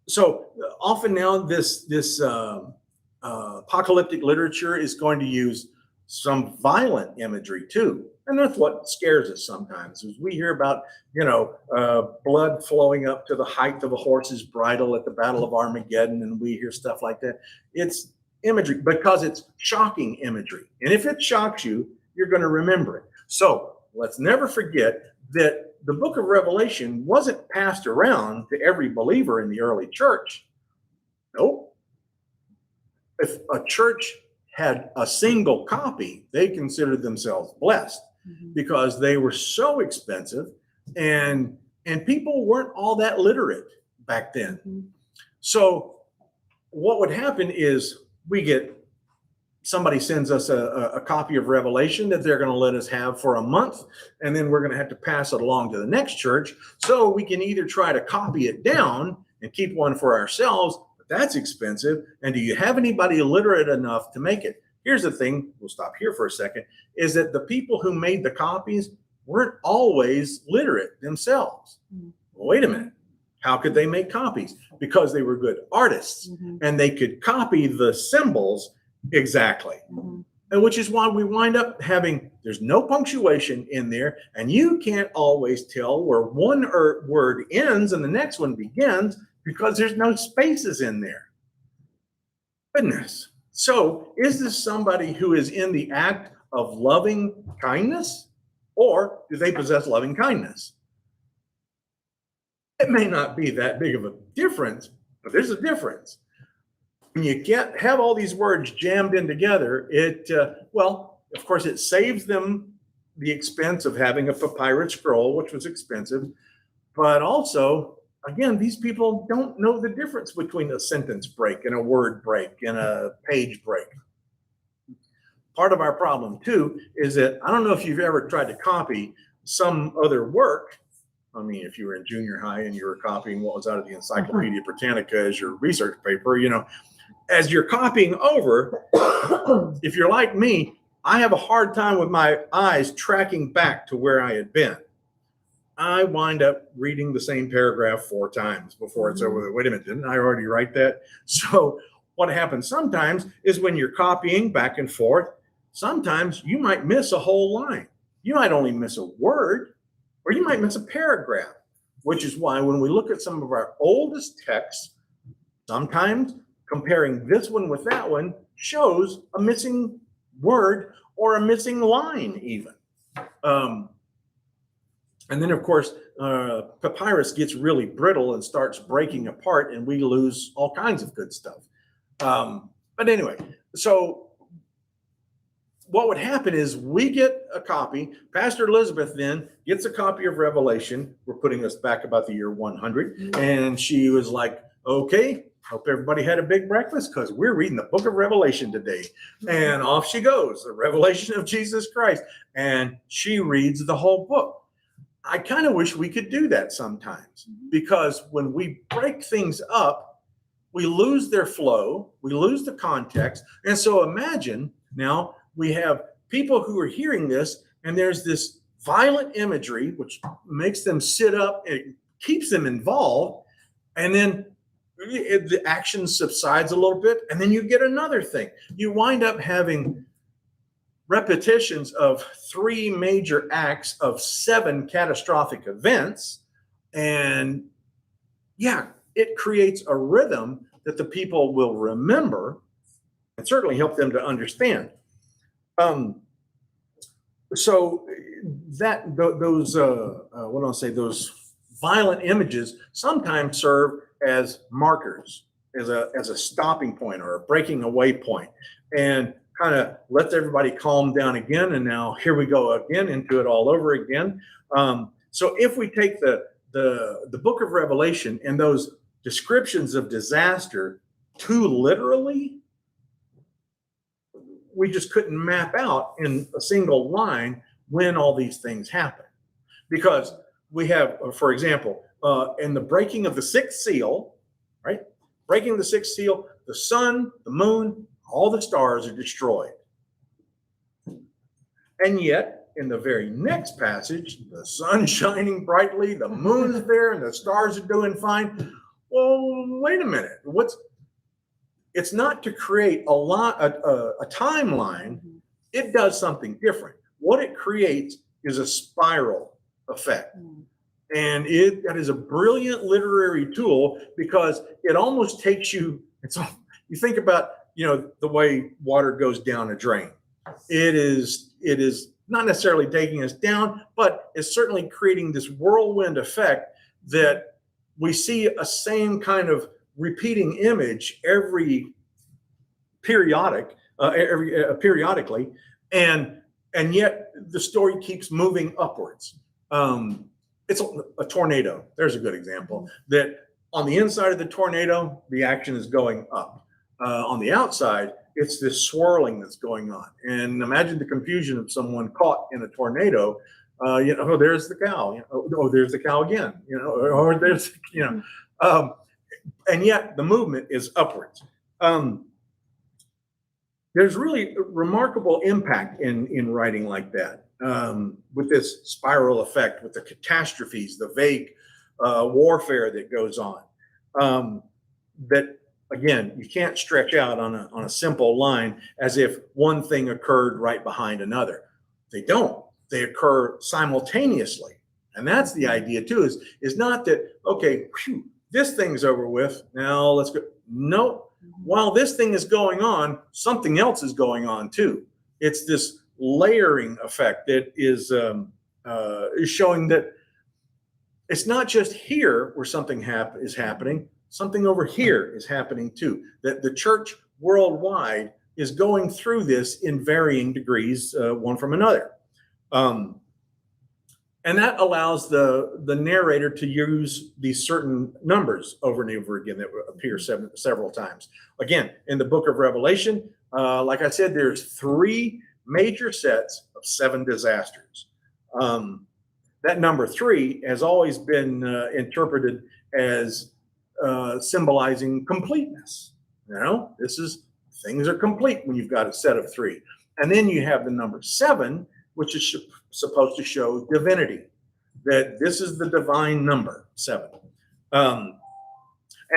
so often now this apocalyptic literature is going to use some violent imagery too. And that's what scares us sometimes, is we hear about, blood flowing up to the height of a horse's bridle at the Battle of Armageddon, and we hear stuff like that. It's imagery because it's shocking imagery. And if it shocks you, you're going to remember it. So let's never forget that the book of Revelation wasn't passed around to every believer in the early church. Nope. If a church had a single copy, they considered themselves blessed because they were so expensive, and people weren't all that literate back then. So what would happen is somebody sends us a copy of Revelation that they're going to let us have for a month, and then we're going to have to pass it along to the next church. So we can either try to copy it down and keep one for ourselves, but that's expensive. And do you have anybody literate enough to make it? Here's the thing, we'll stop here for a second, is that the people who made the copies weren't always literate themselves. Well, wait a minute. How could they make copies? Because they were good artists and they could copy the symbols exactly. And which is why we wind up having, there's no punctuation in there, and you can't always tell where one word ends and the next one begins because there's no spaces in there. Goodness. So is this somebody who is in the act of loving kindness, or do they possess loving kindness? It may not be that big of a difference, but there's a difference. When you have all these words jammed in together, well, of course, it saves them the expense of having a papyrus scroll, which was expensive. But also, again, these people don't know the difference between a sentence break and a word break and a page break. Part of our problem, too, is that I don't know if you've ever tried to copy some other work. I mean, if you were in junior high and you were copying what was out of the Encyclopedia Britannica as your research paper, as you're copying over, if you're like me, I have a hard time with my eyes tracking back to where I had been. I wind up reading the same paragraph 4 times before it's over. Wait a minute, didn't I already write that? So what happens sometimes is when you're copying back and forth, sometimes you might miss a whole line. You might only miss a word, or you might miss a paragraph, which is why when we look at some of our oldest texts, sometimes comparing this one with that one shows a missing word or a missing line even. And then, of course, papyrus gets really brittle and starts breaking apart, and we lose all kinds of good stuff. But anyway, so what would happen is we get a copy. Pastor Elizabeth then gets a copy of Revelation. We're putting us back about the year 100. And she was like, okay, hope everybody had a big breakfast because we're reading the book of Revelation today. And off she goes, the revelation of Jesus Christ. And she reads the whole book. I kind of wish we could do that sometimes, because when we break things up, we lose their flow, we lose the context. And so imagine now we have people who are hearing this, and there's this violent imagery, which makes them sit up, it keeps them involved. And then the action subsides a little bit, and then you get another thing. You wind up having repetitions of 3 major acts of 7 catastrophic events. And yeah, it creates a rhythm that the people will remember and certainly help them to understand. So that those those violent images sometimes serve as markers, as a stopping point or a breaking away point, and kind of lets everybody calm down again. And now here we go again into it all over again. So if we take the book of Revelation and those descriptions of disaster too literally, we just couldn't map out in a single line when all these things happen. Because we have, for example, in the breaking of the 6th seal, right? Breaking the 6th seal, the sun, the moon, all the stars are destroyed. And yet, in the very next passage, the sun's shining brightly, the moon's there, and the stars are doing fine. Well, wait a minute. It's not to create a timeline. It does something different. What it creates is a spiral effect. And that is a brilliant literary tool, because it almost takes you, you think about, the way water goes down a drain. It is not necessarily taking us down, but it's certainly creating this whirlwind effect that we see a same kind of repeating image every periodic periodically, and yet the story keeps moving upwards. It's a tornado. There's a good example that on the inside of the tornado, the action is going up. On the outside, it's this swirling that's going on. And imagine the confusion of someone caught in a tornado. Oh, there's the cow. Oh, there's the cow again. Or there's, and yet the movement is upwards. There's really remarkable impact in writing like that, with this spiral effect, with the catastrophes, the vague warfare that goes on. That again, you can't stretch out on a simple line as if one thing occurred right behind another. They don't. They occur simultaneously, and that's the idea too. Is not that okay? Whew, this thing's over with. Now let's go. No. While this thing is going on, something else is going on too. It's this layering effect that is showing that it's not just here where something is happening. Something over here is happening too. That the church worldwide is going through this in varying degrees, one from another. And that allows the narrator to use these certain numbers over and over again that appear several times. Again, in the book of Revelation, like I said, there's 3 major sets of 7 disasters. That number 3 has always been interpreted as symbolizing completeness. Things are complete when you've got a set of 3. And then you have the number 7, which is supposed to show divinity, that this is the divine number, 7. And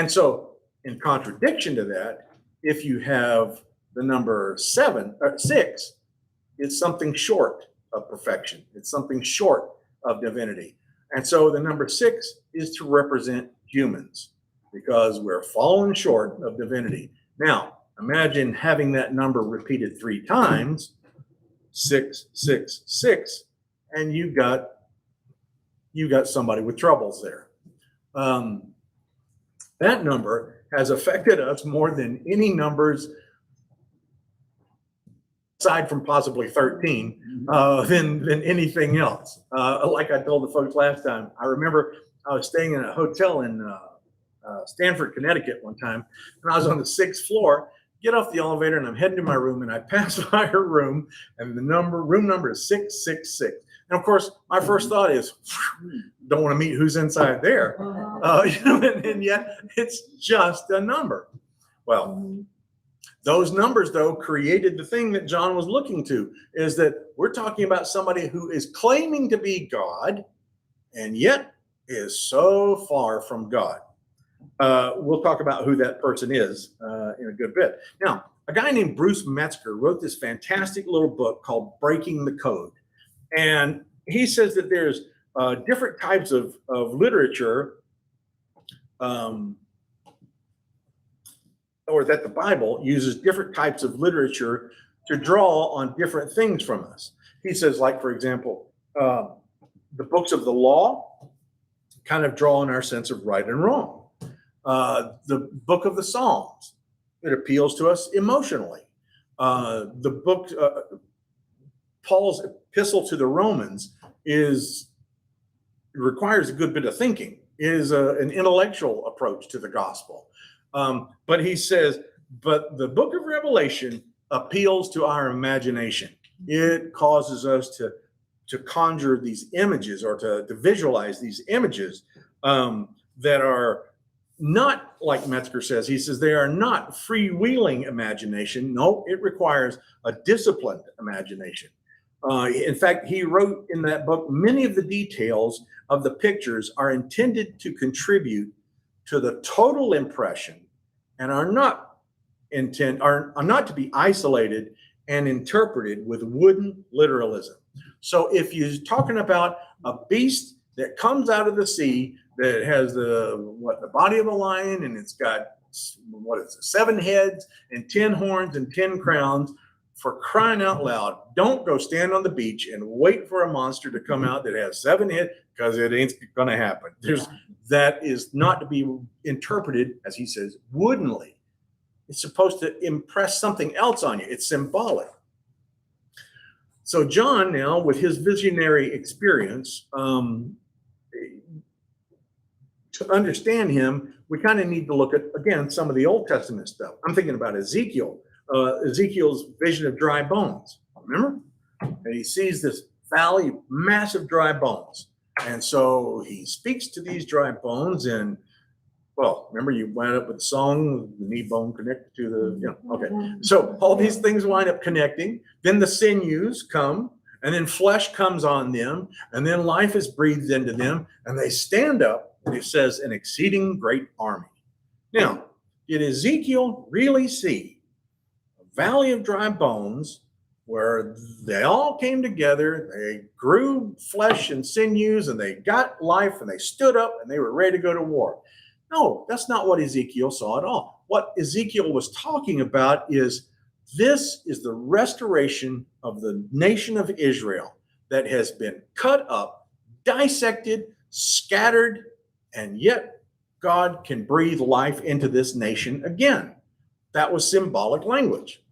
so in contradiction to that, if you have the number 6, it's something short of perfection. It's something short of divinity. And so the number 6 is to represent humans because we're falling short of divinity. Now, imagine having that number repeated 3 times, 6, 6, 6, and you got somebody with troubles there. That number has affected us more than any numbers, aside from possibly 13, than anything else. Like I told the folks last time, I remember I was staying in a hotel in Stamford, Connecticut one time, and I was on the 6th floor. Get off the elevator and I'm heading to my room, and I pass by her room, and room number is 666. And of course, my first thought is, don't want to meet who's inside there. And yet it's just a number. Well, those numbers though created the thing that John was looking to, is that we're talking about somebody who is claiming to be God and yet is so far from God. We'll talk about who that person is in a good bit. Now, a guy named Bruce Metzger wrote this fantastic little book called Breaking the Code. And he says that there's different types of literature, or that the Bible uses different types of literature to draw on different things from us. He says, like, for example, the books of the law kind of draw on our sense of right and wrong. The book of the Psalms, it appeals to us emotionally. The book, Paul's epistle to the Romans, requires a good bit of thinking. It is an intellectual approach to the gospel. But he says, but the book of Revelation appeals to our imagination. It causes us to conjure these images, or to visualize these images that are not, like Metzger says, he says they are not freewheeling imagination. No, it requires a disciplined imagination. In fact, he wrote in that book, many of the details of the pictures are intended to contribute to the total impression and are not to be isolated and interpreted with wooden literalism. So if you're talking about a beast that comes out of the sea that has the body of a lion, and it's got 7 heads and 10 horns and 10 crowns, for crying out loud, don't go stand on the beach and wait for a monster to come out that has 7 heads, because it ain't going to happen. That is not to be interpreted, as he says, woodenly. It's supposed to impress something else on you. It's symbolic. So John now, with his visionary experience, to understand him, we kind of need to look at, again, some of the Old Testament stuff. I'm thinking about Ezekiel, Ezekiel's vision of dry bones. Remember? And he sees this valley of massive dry bones. And so he speaks to these dry bones, and, well, remember you wound up with the song, the knee bone connected to the, okay. So all these things wind up connecting. Then the sinews come, and then flesh comes on them, and then life is breathed into them, and they stand up. And it says, an exceeding great army. Now, did Ezekiel really see a valley of dry bones where they all came together, they grew flesh and sinews, and they got life, and they stood up, and they were ready to go to war? No, that's not what Ezekiel saw at all. What Ezekiel was talking about is, this is the restoration of the nation of Israel that has been cut up, dissected, scattered, and yet God can breathe life into this nation again. That was symbolic language.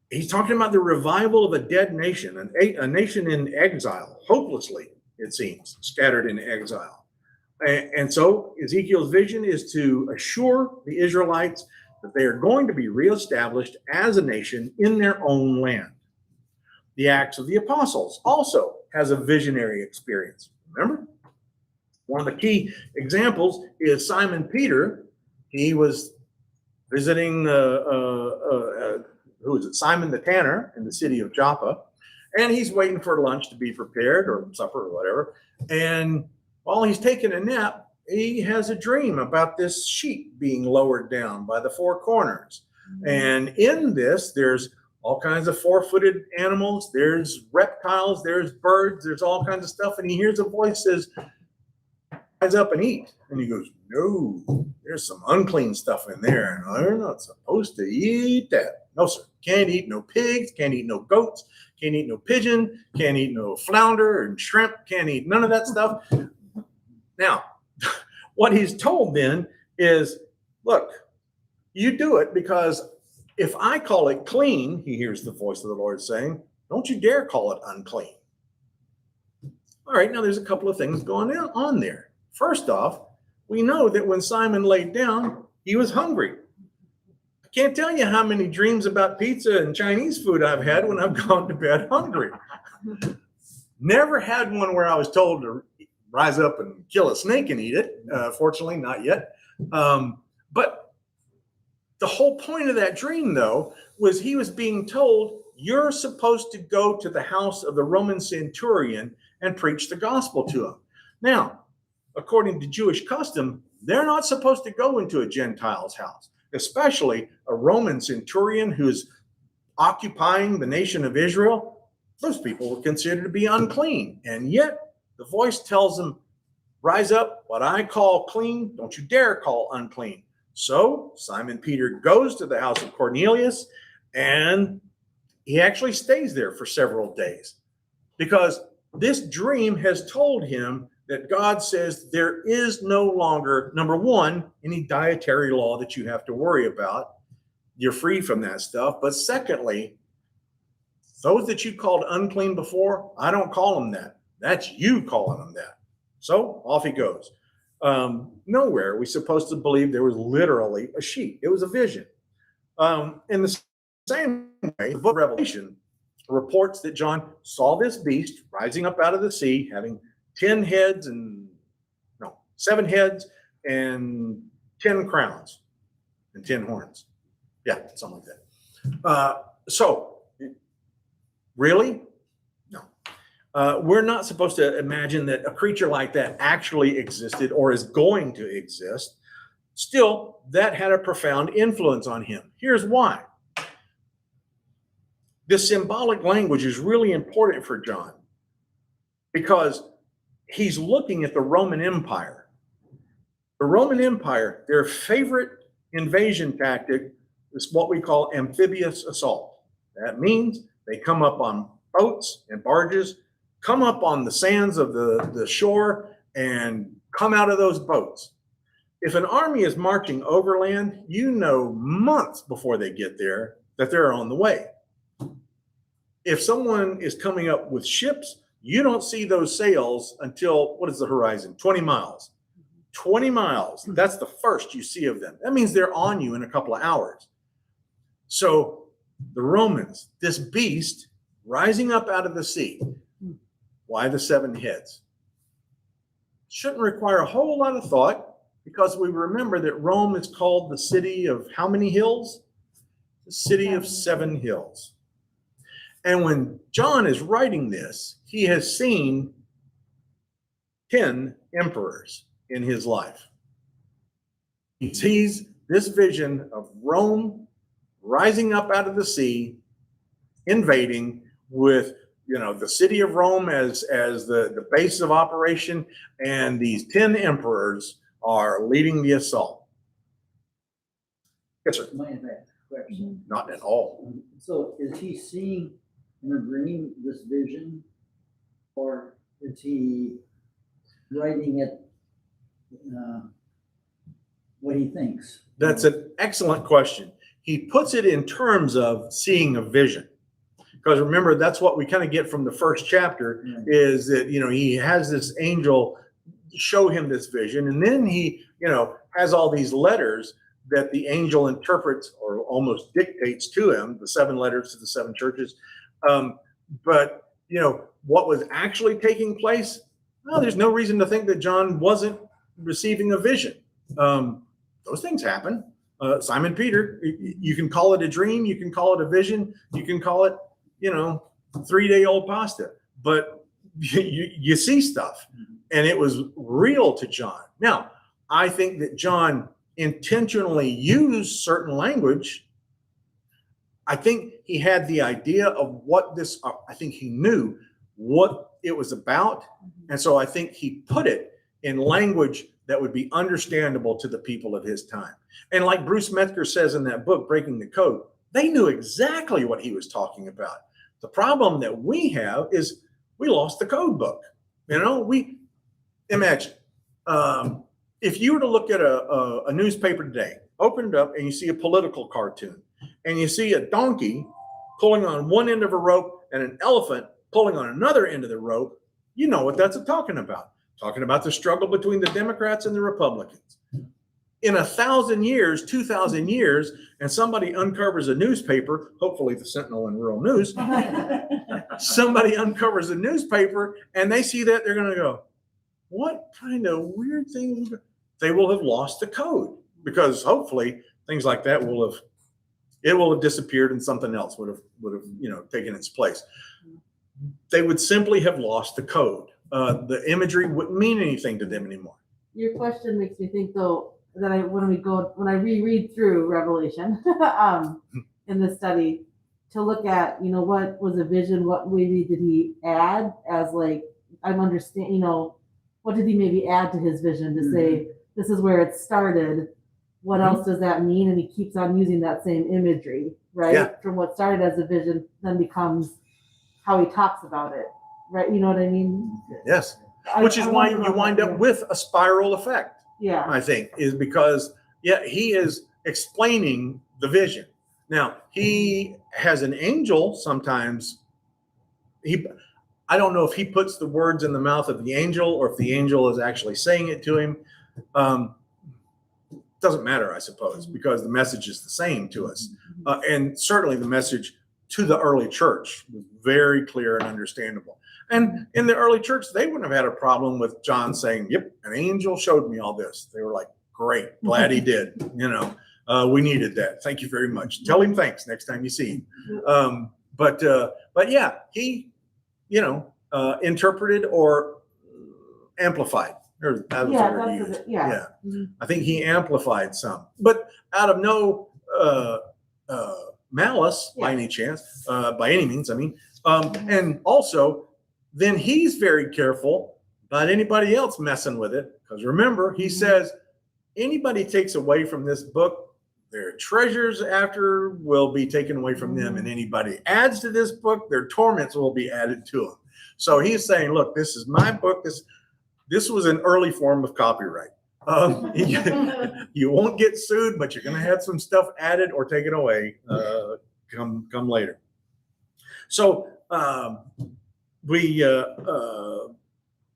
He's talking about the revival of a dead nation, a nation in exile, hopelessly, it seems, scattered in exile. And so Ezekiel's vision is to assure the Israelites that they are going to be reestablished as a nation in their own land. The Acts of the Apostles also has a visionary experience. Remember? One of the key examples is Simon Peter. He was visiting, who is it? Simon the tanner in the city of Joppa. And he's waiting for lunch to be prepared, or supper or whatever. And while he's taking a nap, he has a dream about this sheet being lowered down by the four corners. And in this, there's all kinds of four-footed animals. There's reptiles, there's birds, there's all kinds of stuff. And he hears a voice says, rise up and eat. And he goes, no, there's some unclean stuff in there, and I'm not supposed to eat that. No, sir. Can't eat no pigs, can't eat no goats, can't eat no pigeon, can't eat no flounder and shrimp, can't eat none of that stuff. Now, what he's told then is, look, you do it, because if I call it clean, he hears the voice of the Lord saying, don't you dare call it unclean. All right, now there's a couple of things going on there. First off, we know that when Simon laid down, he was hungry. I can't tell you how many dreams about pizza and Chinese food I've had when I've gone to bed hungry. Never had one where I was told to rise up and kill a snake and eat it. Fortunately, not yet. But the whole point of that dream, though, was he was being told, you're supposed to go to the house of the Roman centurion and preach the gospel to him. Now, according to Jewish custom, they're not supposed to go into a Gentile's house, especially a Roman centurion who's occupying the nation of Israel. Those people were considered to be unclean. And yet the voice tells them, rise up, what I call clean, don't you dare call unclean. So Simon Peter goes to the house of Cornelius, and he actually stays there for several days, because this dream has told him that God says there is no longer, number one, any dietary law that you have to worry about. You're free from that stuff. But secondly, those that you called unclean before, I don't call them that. That's you calling them that. So off he goes. Nowhere are we supposed to believe there was literally a sheet. It was a vision. In the same way, the book of Revelation reports that John saw this beast rising up out of the sea, having 7 heads and 10 crowns and 10 horns. Yeah, something like that. So, really? No. We're not supposed to imagine that a creature like that actually existed or is going to exist. Still, that had a profound influence on him. Here's why. This symbolic language is really important for John, because he's looking at the Roman Empire. The Roman Empire, their favorite invasion tactic is what we call amphibious assault. That means they come up on boats and barges, come up on the sands of the shore, and come out of those boats. If an army is marching overland, you know months before they get there that they're on the way. If someone is coming up with ships, you don't see those sails until, what is the horizon? 20 miles. 20 miles. That's the first you see of them. That means they're on you in a couple of hours. So the Romans, this beast rising up out of the sea, why the 7 heads? Shouldn't require a whole lot of thought, because we remember that Rome is called the city of how many hills? The city of 7 hills. And when John is writing this, he has seen 10 emperors in his life. He sees this vision of Rome rising up out of the sea, invading, with the city of Rome as the base of operation, and these 10 emperors are leading the assault. Yes, sir. Mind if I ask a question? Not at all. So is he seeing in a dream this vision, or is he writing it what he thinks? That's an excellent question. He puts it in terms of seeing a vision. Because remember, that's what we kind of get from the first chapter, is that, he has this angel show him this vision. And then he, has all these letters that the angel interprets or almost dictates to him, the 7 letters to the 7 churches. But, what was actually taking place? Well, there's no reason to think that John wasn't receiving a vision. Those things happen. Simon Peter, you can call it a dream, you can call it a vision, you can call it, 3-day-old pasta, but you see stuff, and it was real to John. Now, I think that John intentionally used certain language. I think he had the idea of what this, I think he knew what it was about. And so I think he put it in language that would be understandable to the people of his time. And like Bruce Metzger says in that book, Breaking the Code, they knew exactly what he was talking about. The problem that we have is we lost the code book. We imagine if you were to look at a newspaper today, open it up, and you see a political cartoon, and you see a donkey pulling on one end of a rope and an elephant pulling on another end of the rope, you know what that's talking about. Talking about the struggle between the Democrats and the Republicans. In 1,000 years, 2,000 years, and somebody uncovers a newspaper, hopefully the Sentinel and Rural News, somebody uncovers a newspaper and they see that, they're going to go, what kind of weird thing? They will have lost the code, because hopefully things like that will have disappeared and something else would have taken its place. They would simply have lost the code. The imagery wouldn't mean anything to them anymore. Your question makes me think, though, that when I reread through Revelation in this study, to look at, what was a vision, what maybe did he add as, like, I'm understanding, what did he maybe add to his vision to say, this is where it started, what else does that mean? And he keeps on using that same imagery, right? Yeah. From what started as a vision then becomes how he talks about it, right? You know what I mean? Yes. Which is why you wind up with a spiral effect. Yeah. I think, is because, he is explaining the vision. Now, he has an angel sometimes. I don't know if he puts the words in the mouth of the angel or if the angel is actually saying it to him. Doesn't matter, I suppose, because the message is the same to us. And certainly the message to the early church was very clear and understandable. And in the early church, they wouldn't have had a problem with John saying, yep, an angel showed me all this. They were like, great, glad he did. We needed that. Thank you very much. Tell him thanks next time you see him. But yeah, he, interpreted or amplified. I think he amplified some, but out of no malice by any chance, by any means, I mean. And also, then he's very careful about anybody else messing with it. Because remember, he says, anybody takes away from this book, their treasures after will be taken away from them. And anybody adds to this book, their torments will be added to them. So he's saying, look, this is my book. This was an early form of copyright. You won't get sued, but you're going to have some stuff added or taken away come later. So we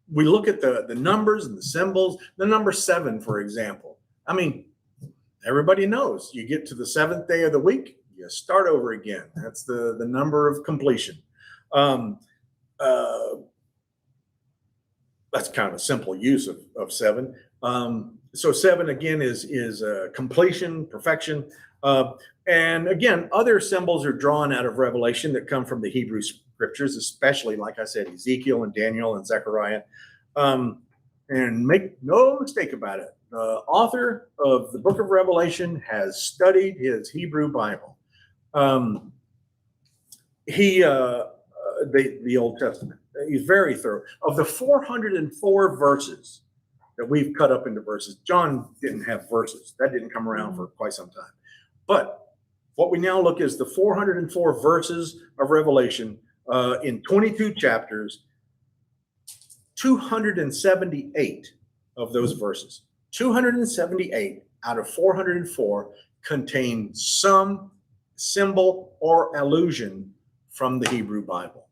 look at the numbers and the symbols. The number 7, for example. I mean, everybody knows you get to the 7th day of the week, you start over again. That's the number of completion. That's kind of a simple use of 7. So 7 again is completion, perfection. And again, other symbols are drawn out of Revelation that come from the Hebrew scriptures, especially, like I said, Ezekiel and Daniel and Zechariah. And make no mistake about it, the author of the book of Revelation has studied his Hebrew Bible. The Old Testament. He's very thorough. Of the 404 verses that we've cut up into verses, John didn't have verses. That didn't come around for quite some time. But what we now look is the 404 verses of Revelation in 22 chapters, 278 of those verses, 278 out of 404 contain some symbol or allusion from the Hebrew Bible.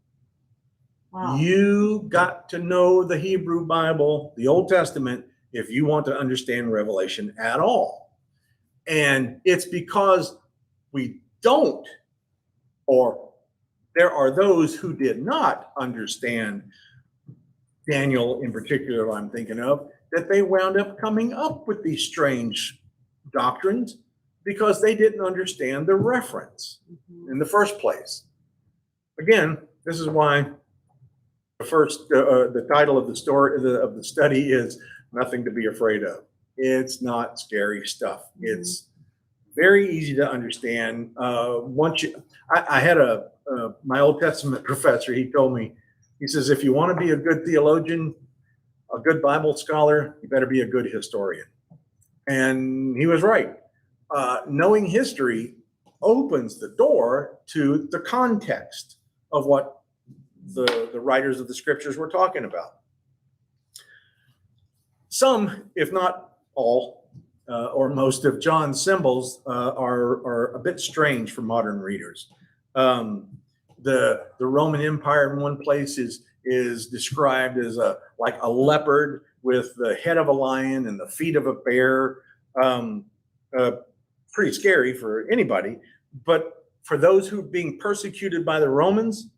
Wow. You got to know the Hebrew Bible, the Old Testament, if you want to understand Revelation at all. And it's because we don't, or there are those who did not understand Daniel in particular, I'm thinking of, that they wound up coming up with these strange doctrines because they didn't understand the reference in the first place. Again, this is why the title of the story of the study is Nothing to Be Afraid of. It's not scary stuff. It's very easy to understand. I had my Old Testament professor. He told me, he says, if you want to be a good theologian, a good Bible scholar, you better be a good historian. And he was right. Knowing history opens the door to the context of what the writers of the scriptures were talking about. Some, if not all, or most of John's symbols are a bit strange for modern readers. The Roman Empire in one place is described as like a leopard with the head of a lion and the feet of a bear. Pretty scary for anybody, but for those who are being persecuted by the Romans,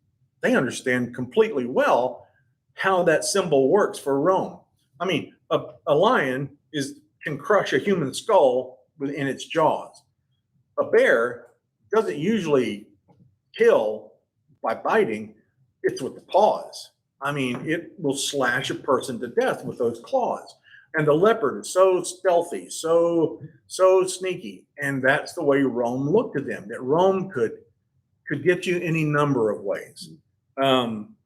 they understand completely well how that symbol works for Rome. I mean, a lion can crush a human skull within its jaws. A bear doesn't usually kill by biting, it's with the paws. I mean, it will slash a person to death with those claws. And the leopard is so stealthy, so sneaky. And that's the way Rome looked at them, that Rome could get you any number of ways.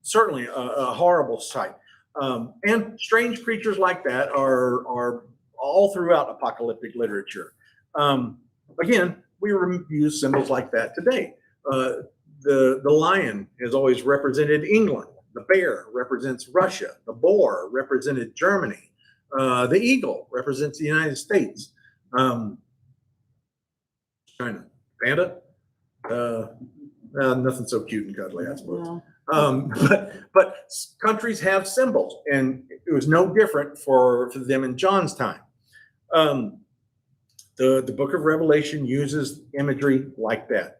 Certainly a horrible sight. And strange creatures like that are all throughout apocalyptic literature. Again, we use symbols like that today. The lion has always represented England. The bear represents Russia. The boar represented Germany. The eagle represents the United States. China. Panda? Nothing so cute and cuddly, I suppose. Yeah. But countries have symbols, and it was no different for them in John's time. The book of Revelation uses imagery like that.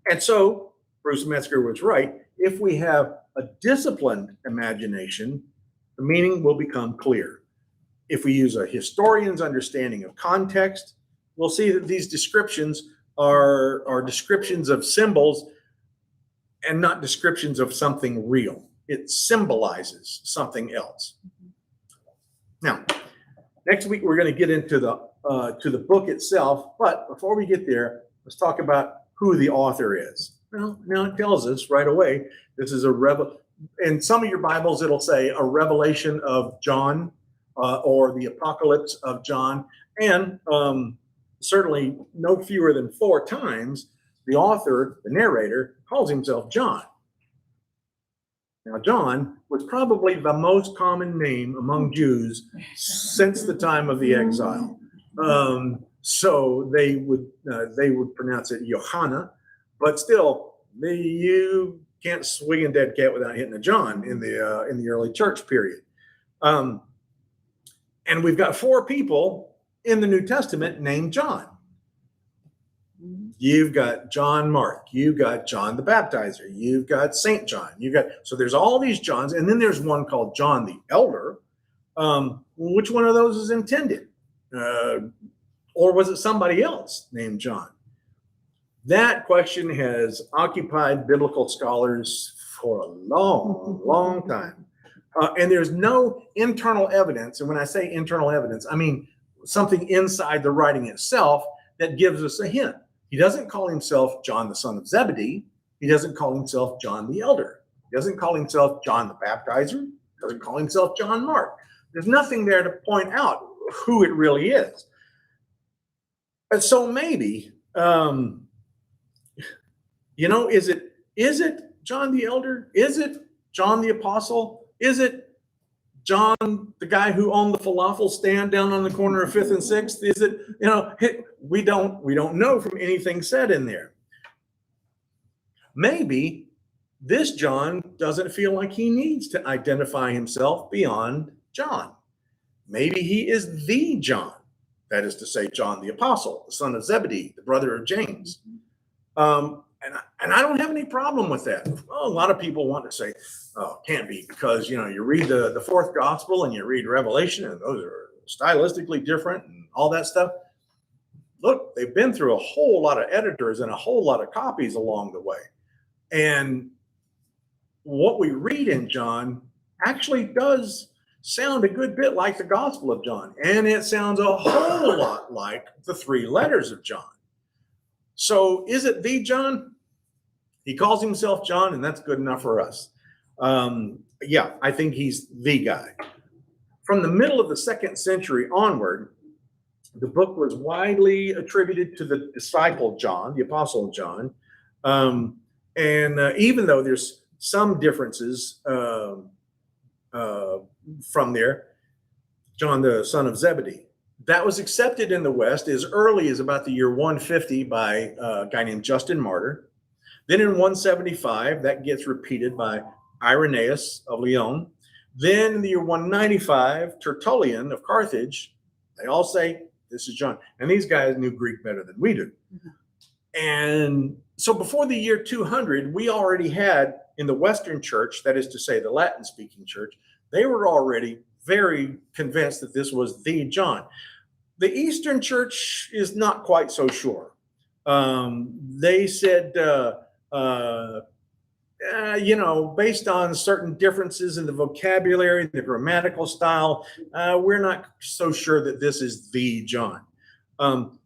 And so Bruce Metzger was right. If we have a disciplined imagination, the meaning will become clear. If we use a historian's understanding of context, we'll see that these descriptions are descriptions of symbols and not descriptions of something real. It symbolizes something else. Now, next week we're going to get into the book itself, but before we get there, let's talk about who the author is. Well, now it tells us right away this is in some of your Bibles it'll say a revelation of John or the apocalypse of John, and certainly no fewer than 4 times the author, the narrator, calls himself John. Now, John was probably the most common name among Jews since the time of the exile. So they would pronounce it Johanna, but still, you can't swing a dead cat without hitting a John in the early church period. And we've got 4 people in the New Testament named John. You've got John Mark, you've got John the Baptizer, you've got Saint John, so there's all these Johns, and then there's one called John the Elder. Which one of those is intended? Or was it somebody else named John? That question has occupied biblical scholars for a long, long time. And there's no internal evidence. And when I say internal evidence, I mean something inside the writing itself that gives us a hint. He doesn't call himself John the son of Zebedee. He doesn't call himself John the Elder. He doesn't call himself John the Baptizer. He doesn't call himself John Mark. There's nothing there to point out who it really is. And so maybe, is it John the Elder? Is it John the Apostle? Is it John, the guy who owned the falafel stand down on the corner of 5th and 6th? Is it, we don't know from anything said in there. Maybe this John doesn't feel like he needs to identify himself beyond John. Maybe he is the John. That is to say, John the Apostle, the son of Zebedee, the brother of James. And I don't have any problem with that. Well, a lot of people want to say, oh, can't be, because, you read the 4th gospel and you read Revelation, and those are stylistically different and all that stuff. Look, they've been through a whole lot of editors and a whole lot of copies along the way. And what we read in John actually does sound a good bit like the Gospel of John. And it sounds a whole lot like the 3 letters of John. So is it the John? He calls himself John, and that's good enough for us. Yeah, I think he's the guy. From the middle of the 2nd century onward, the book was widely attributed to the disciple John, the Apostle John. And even though there's some differences from there, John the son of Zebedee, that was accepted in the West as early as about the year 150 by a guy named Justin Martyr. Then in 175, that gets repeated by Irenaeus of Lyon. Then in the year 195, Tertullian of Carthage, they all say, this is John. And these guys knew Greek better than we do. Mm-hmm. And so before the year 200, we already had in the Western church, that is to say the Latin-speaking church, they were already very convinced that this was the John. The Eastern church is not quite so sure. They said, based on certain differences in the vocabulary, the grammatical style, we're not so sure that this is the John.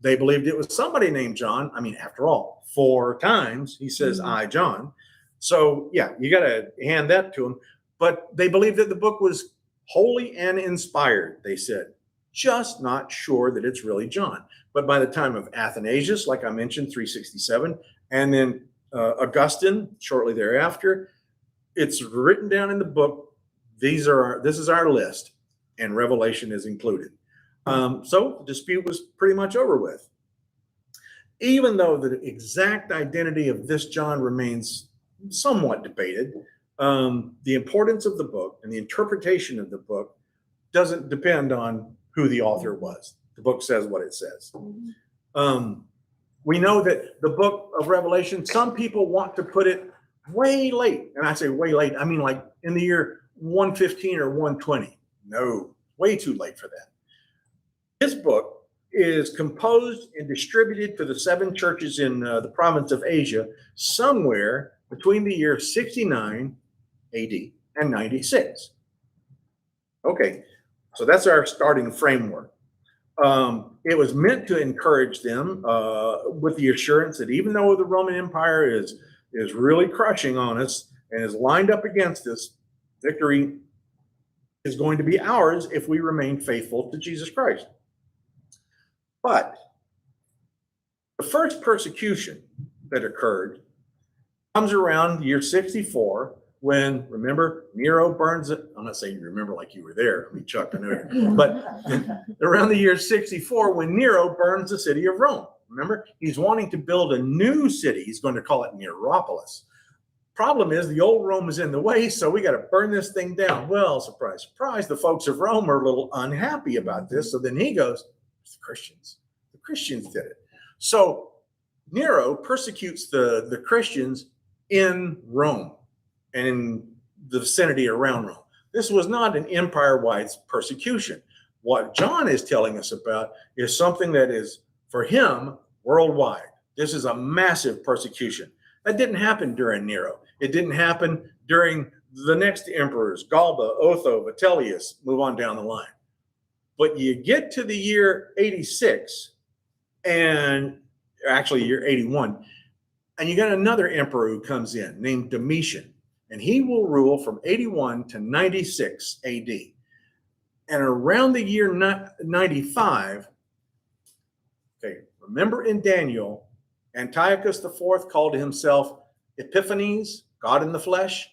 They believed it was somebody named John. I mean, after all, 4 times he says, I, John. So, yeah, you got to hand that to him. But they believed that the book was holy and inspired, they said. Just not sure that it's really John. But by the time of Athanasius, like I mentioned, 367, and then Augustine shortly thereafter, it's written down in the book. This is our list, and Revelation is included. So the dispute was pretty much over with. Even though the exact identity of this John remains somewhat debated, the importance of the book and the interpretation of the book doesn't depend on who the author was. The book says what it says. We know that the book of Revelation, some people want to put it way late. And I say way late, I mean like in the year 115 or 120. No, way too late for that. This book is composed and distributed to the 7 churches in the province of Asia somewhere between the year 69 AD and 96. Okay, so that's our starting framework. It was meant to encourage them with the assurance that even though the Roman Empire is really crushing on us and is lined up against us, victory is going to be ours if we remain faithful to Jesus Christ. But the first persecution that occurred comes around the year 64 when, remember, Nero burns it. I'm not saying you remember like you were there. I mean, Chuck, I know you. But around the year 64, when Nero burns the city of Rome. Remember, he's wanting to build a new city. He's going to call it Neropolis. Problem is, the old Rome is in the way, so we got to burn this thing down. Well, surprise, surprise, the folks of Rome are a little unhappy about this. So then he goes, it's the Christians. The Christians did it. So Nero persecutes the Christians in Rome and in the vicinity around Rome. This was not an empire-wide persecution. What John is telling us about is something that is, for him, worldwide. This is a massive persecution. That didn't happen during Nero. It didn't happen during the next emperors, Galba, Otho, Vitellius, move on down the line. But you get to the year 86, and actually year 81, and you got another emperor who comes in named Domitian, and he will rule from 81 to 96 AD. And around the year 95, okay, remember in Daniel, Antiochus IV called himself Epiphanes, God in the flesh.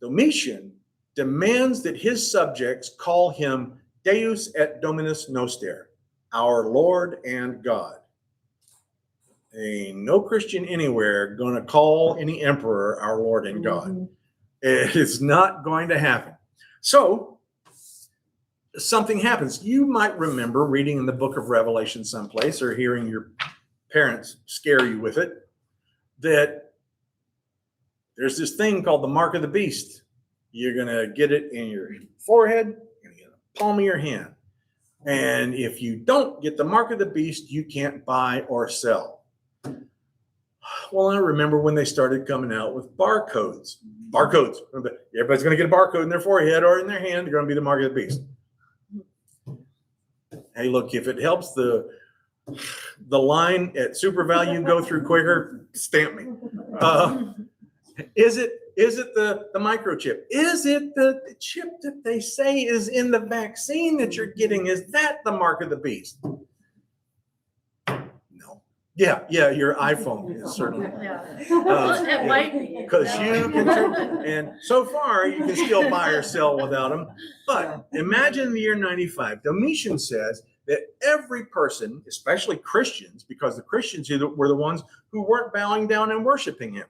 Domitian demands that his subjects call him Deus et Dominus Noster, our Lord and God. Ain't no Christian anywhere going to call any emperor our Lord and God. It is not going to happen. So something happens. You might remember reading in the book of Revelation someplace or hearing your parents scare you with it, that there's this thing called the mark of the beast. You're going to get it in your forehead, you're going to get the palm of your hand. And if you don't get the mark of the beast, you can't buy or sell. Well, I remember when they started coming out with barcodes. Barcodes. Everybody's going to get a barcode in their forehead or in their hand. They're going to be the mark of the beast. Hey, look, if it helps the line at Super Value go through quicker, stamp me. Is it the microchip? Is it the chip that they say is in the vaccine that you're getting? Is that the mark of the beast? No. Yeah, your iPhone is certainly. It might be. Because you can turn, and so far you can still buy or sell without them. But imagine the year 95. Domitian says that every person, especially Christians, because the Christians were the ones who weren't bowing down and worshiping him.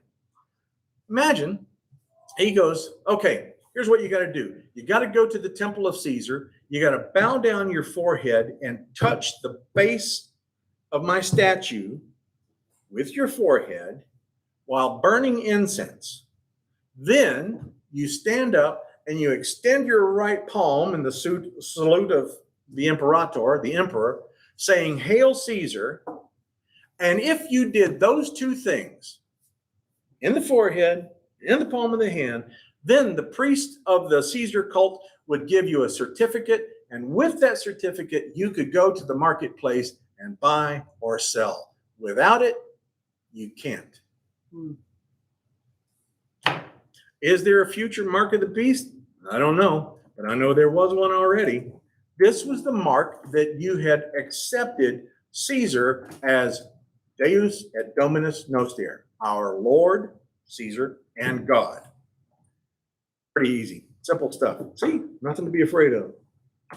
Imagine, he goes, okay, here's what you got to do. You got to go to the temple of Caesar. You got to bow down your forehead and touch the base of my statue with your forehead while burning incense. Then you stand up and you extend your right palm in the salute of the imperator, the emperor, saying, "Hail Caesar." And if you did those two things, in the forehead, in the palm of the hand, then the priest of the Caesar cult would give you a certificate. And with that certificate, you could go to the marketplace and buy or sell. Without it, you can't. Is there a future mark of the beast? I don't know, but I know there was one already. This was the mark that you had accepted Caesar as Deus et Dominus Noster, our Lord, Caesar, and God. Pretty easy, simple stuff. See, nothing to be afraid of.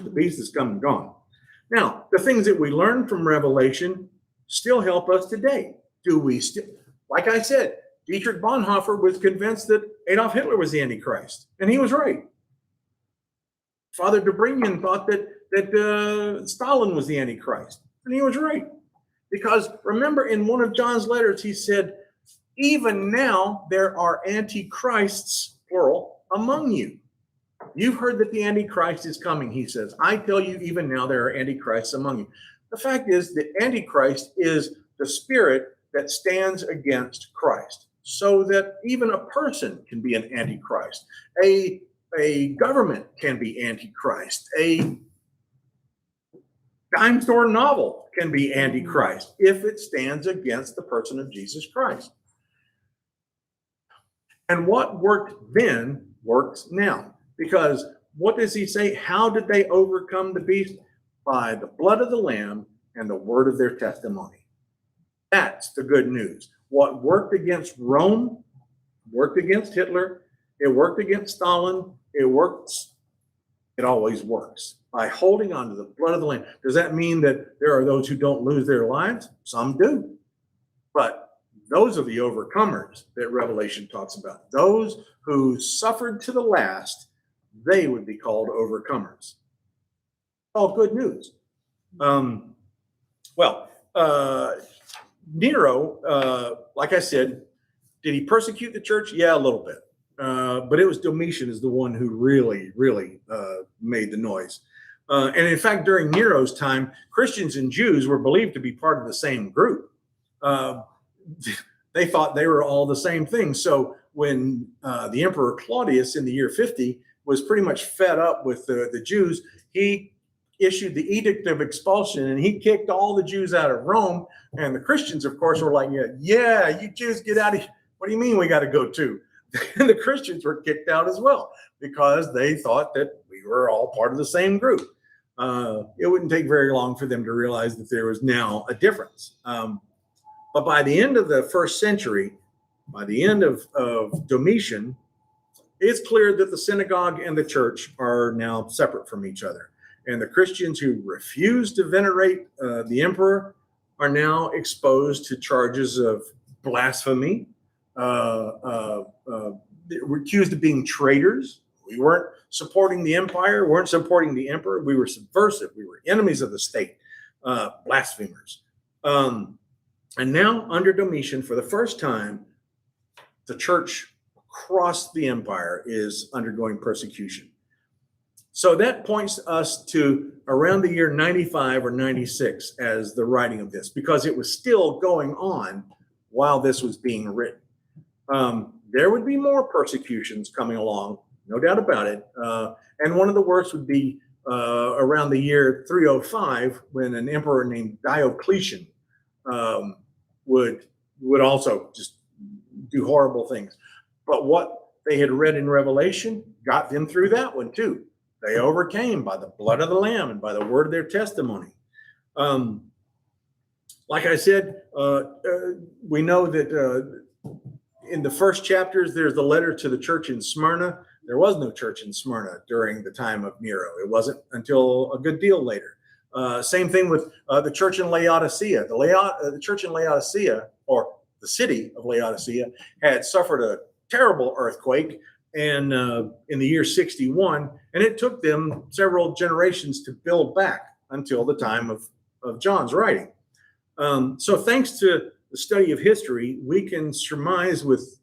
The beast is come and gone. Now, the things that we learned from Revelation still help us today. Do we still, like I said, Dietrich Bonhoeffer was convinced that Adolf Hitler was the Antichrist, and he was right. Father Dobrynin thought that Stalin was the Antichrist, and he was right. Because remember, in one of John's letters, he said, even now there are antichrists, plural, among you. You've heard that the Antichrist is coming, he says. I tell you, even now there are antichrists among you. The fact is that Antichrist is the spirit that stands against Christ, so that even a person can be an Antichrist. A government can be Antichrist. A dime store novel can be Antichrist if it stands against the person of Jesus Christ. And what worked then works now. Because what does he say? How did they overcome the beast? By the blood of the Lamb and the word of their testimony. That's the good news. What worked against Rome, worked against Hitler, It worked against Stalin. It works. It always works by holding on to the blood of the Lamb. Does that mean that there are those who don't lose their lives? Some do. But those are the overcomers that Revelation talks about. Those who suffered to the last, they would be called overcomers. All good news. Nero, like I said, did he persecute the church? Yeah, a little bit. But it was Domitian is the one who really made the noise. And in fact, during Nero's time, Christians and Jews were believed to be part of the same group. They thought they were all the same thing. So when the Emperor Claudius in the year 50 was pretty much fed up with the Jews, he issued the Edict of Expulsion, and he kicked all the Jews out of Rome. And the Christians, of course, were like, yeah, you Jews get out of here. What do you mean we got to go too? And the Christians were kicked out as well because they thought that we were all part of the same group. It wouldn't take very long for them to realize that there was now a difference. But by the end of the first century, by the end of Domitian, it's clear that the synagogue and the church are now separate from each other. And the Christians who refuse to venerate the emperor are now exposed to charges of blasphemy. We're accused of being traitors. We weren't supporting the empire, weren't supporting the emperor. We were subversive. We were enemies of the state, blasphemers. And now, under Domitian, for the first time, the church across the empire is undergoing persecution. So that points us to around the year 95 or 96 as the writing of this, because it was still going on while this was being written. There would be more persecutions coming along, no doubt about it. And one of the worst would be around the year 305, when an emperor named Diocletian would also just do horrible things. But what they had read in Revelation got them through that one too. They overcame by the blood of the Lamb and by the word of their testimony. Like I said, we know that in the first chapters, there's the letter to the church in Smyrna. There was no church in Smyrna during the time of Nero. It wasn't until a good deal later. Same thing with the church in Laodicea. The church in Laodicea, or the city of Laodicea, had suffered a terrible earthquake and in the year 61, and it took them several generations to build back until the time of John's writing. So thanks to the study of history, we can surmise with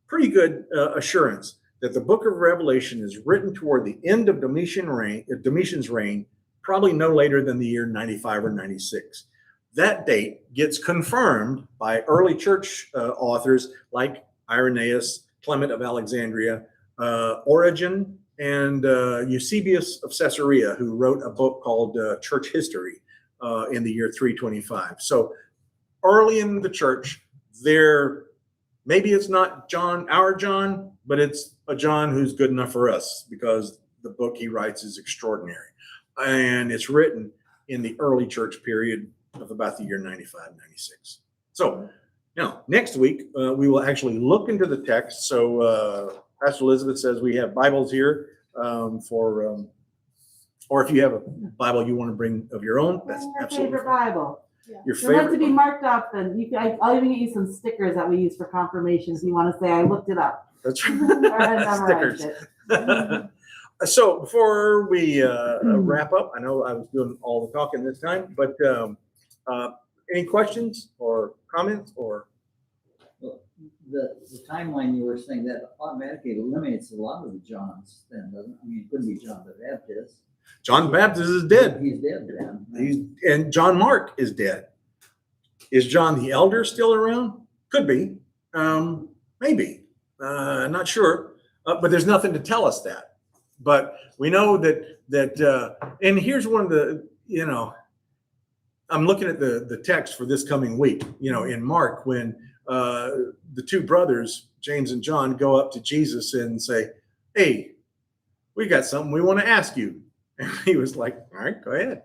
pretty good assurance that the book of Revelation is written toward the end of Domitian's reign, probably no later than the year 95 or 96. That date gets confirmed by early church authors like Irenaeus, Clement of Alexandria, Origen, and Eusebius of Caesarea, who wrote a book called Church History in the year 325. So early in the church, maybe it's not our John, but it's a John who's good enough for us because the book he writes is extraordinary. And it's written in the early church period of about the year 95, 96. So now, next week, we will actually look into the text. So Pastor Elizabeth says we have Bibles here or if you have a Bible you want to bring of your own, that's Your absolutely favorite fine. Bible. Your If you want favorite to be Bible. marked up, then I'll even get you some stickers that we use for confirmations. You want to say I looked it up. That's Or I right. memorized Stickers. it. So before we wrap up, I know I was doing all the talking this time, but any questions or comments or? The timeline you were saying, that automatically eliminates a lot of the Johns then, doesn't it? I mean, it couldn't be John the Baptist. John the Baptist is dead. He's dead then. And John Mark is dead. Is John the Elder still around? Could be. Maybe. Not sure. But there's nothing to tell us that. But we know that and here's one of the, I'm looking at the text for this coming week, in Mark, when the two brothers, James and John, go up to Jesus and say, "Hey, we got something we want to ask you." And he was like, "All right, go ahead.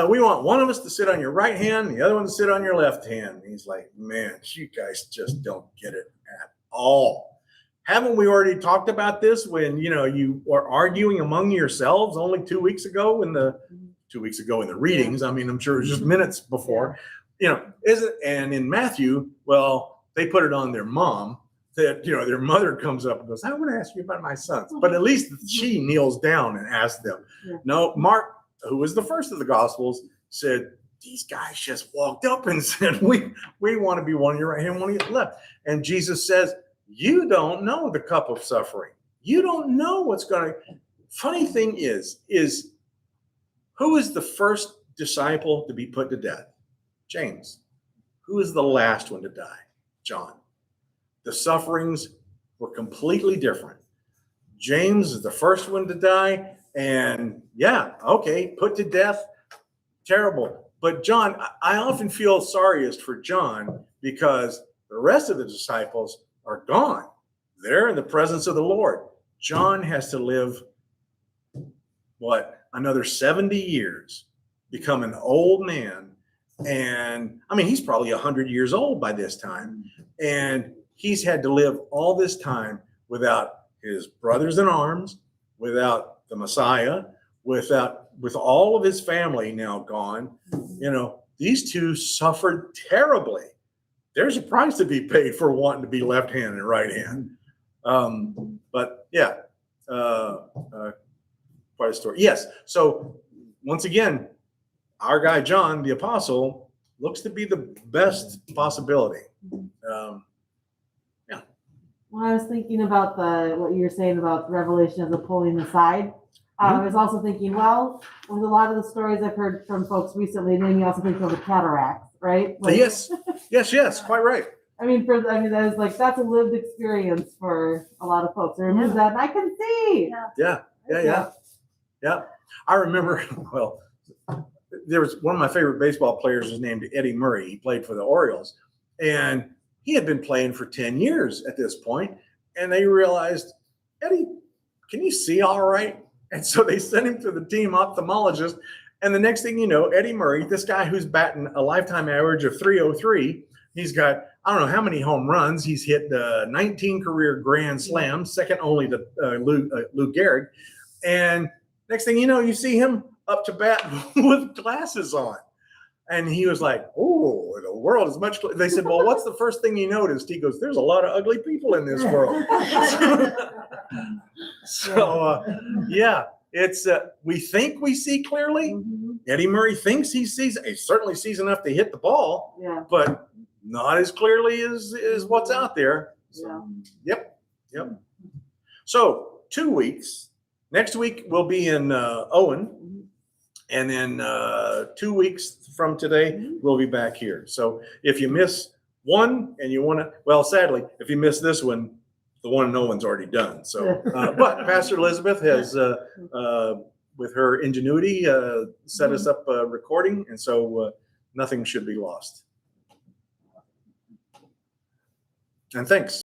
We want one of us to sit on your right hand, the other one to sit on your left hand." And he's like, "Man, you guys just don't get it at all. haven't we already talked about this when, you are arguing among yourselves only 2 weeks ago in the readings? I mean, I'm sure it was just minutes before, and in Matthew, well, they put it on their mom that, their mother comes up and goes, I want to ask you about my sons. But at least she kneels down and asks them. Yeah. No, Mark, who was the first of the Gospels, said, these guys just walked up and said, we want to be one of your right hand, one of your left. And Jesus says, you don't know the cup of suffering. You don't know what's going to. Funny thing is who is the first disciple to be put to death? James. Who is the last one to die? John. The sufferings were completely different. James is the first one to die, and put to death, terrible. But John, I often feel sorriest for John because the rest of the disciples are gone. They're in the presence of the Lord. John has to live, another 70 years, become an old man. And I mean, he's probably 100 years old by this time. And he's had to live all this time without his brothers in arms, without the Messiah, with all of his family now gone. These two suffered terribly. There's a price to be paid for wanting to be left hand and right hand. Quite a story. Yes. So once again, our guy John, the apostle, looks to be the best possibility. When I was thinking about what you were saying about Revelation as a pulling aside, I was also thinking, well, with a lot of the stories I've heard from folks recently, then you also think of the cataracts, right? Yes, quite right. I mean, I was like, that's a lived experience for a lot of folks. I remember that, and I can see. Yeah. I remember, there was one of my favorite baseball players was named Eddie Murray. He played for the Orioles, and he had been playing for 10 years at this point, and they realized, Eddie, can you see all right? And so they sent him to the team ophthalmologist, and the next thing you know, Eddie Murray, this guy who's batting a lifetime average of 303, he's got, I don't know how many home runs. He's hit 19 career grand slams, second only to Lou Gehrig. And next thing you know, you see him up to bat with glasses on. And he was like, oh, the world is much. They said, well, what's the first thing you noticed? He goes, there's a lot of ugly people in this world. It's we think we see clearly. Mm-hmm. Eddie Murray thinks he certainly sees enough to hit the ball, but not as clearly as what's out there. So, Yep. So 2 weeks. Next week we'll be in Owen, and then 2 weeks from today we'll be back here. So if you miss one and you want to, sadly, if you miss this one, the one in Owen's already done. So, but Pastor Elizabeth has, with her ingenuity, set us up a recording, and so nothing should be lost. And thanks.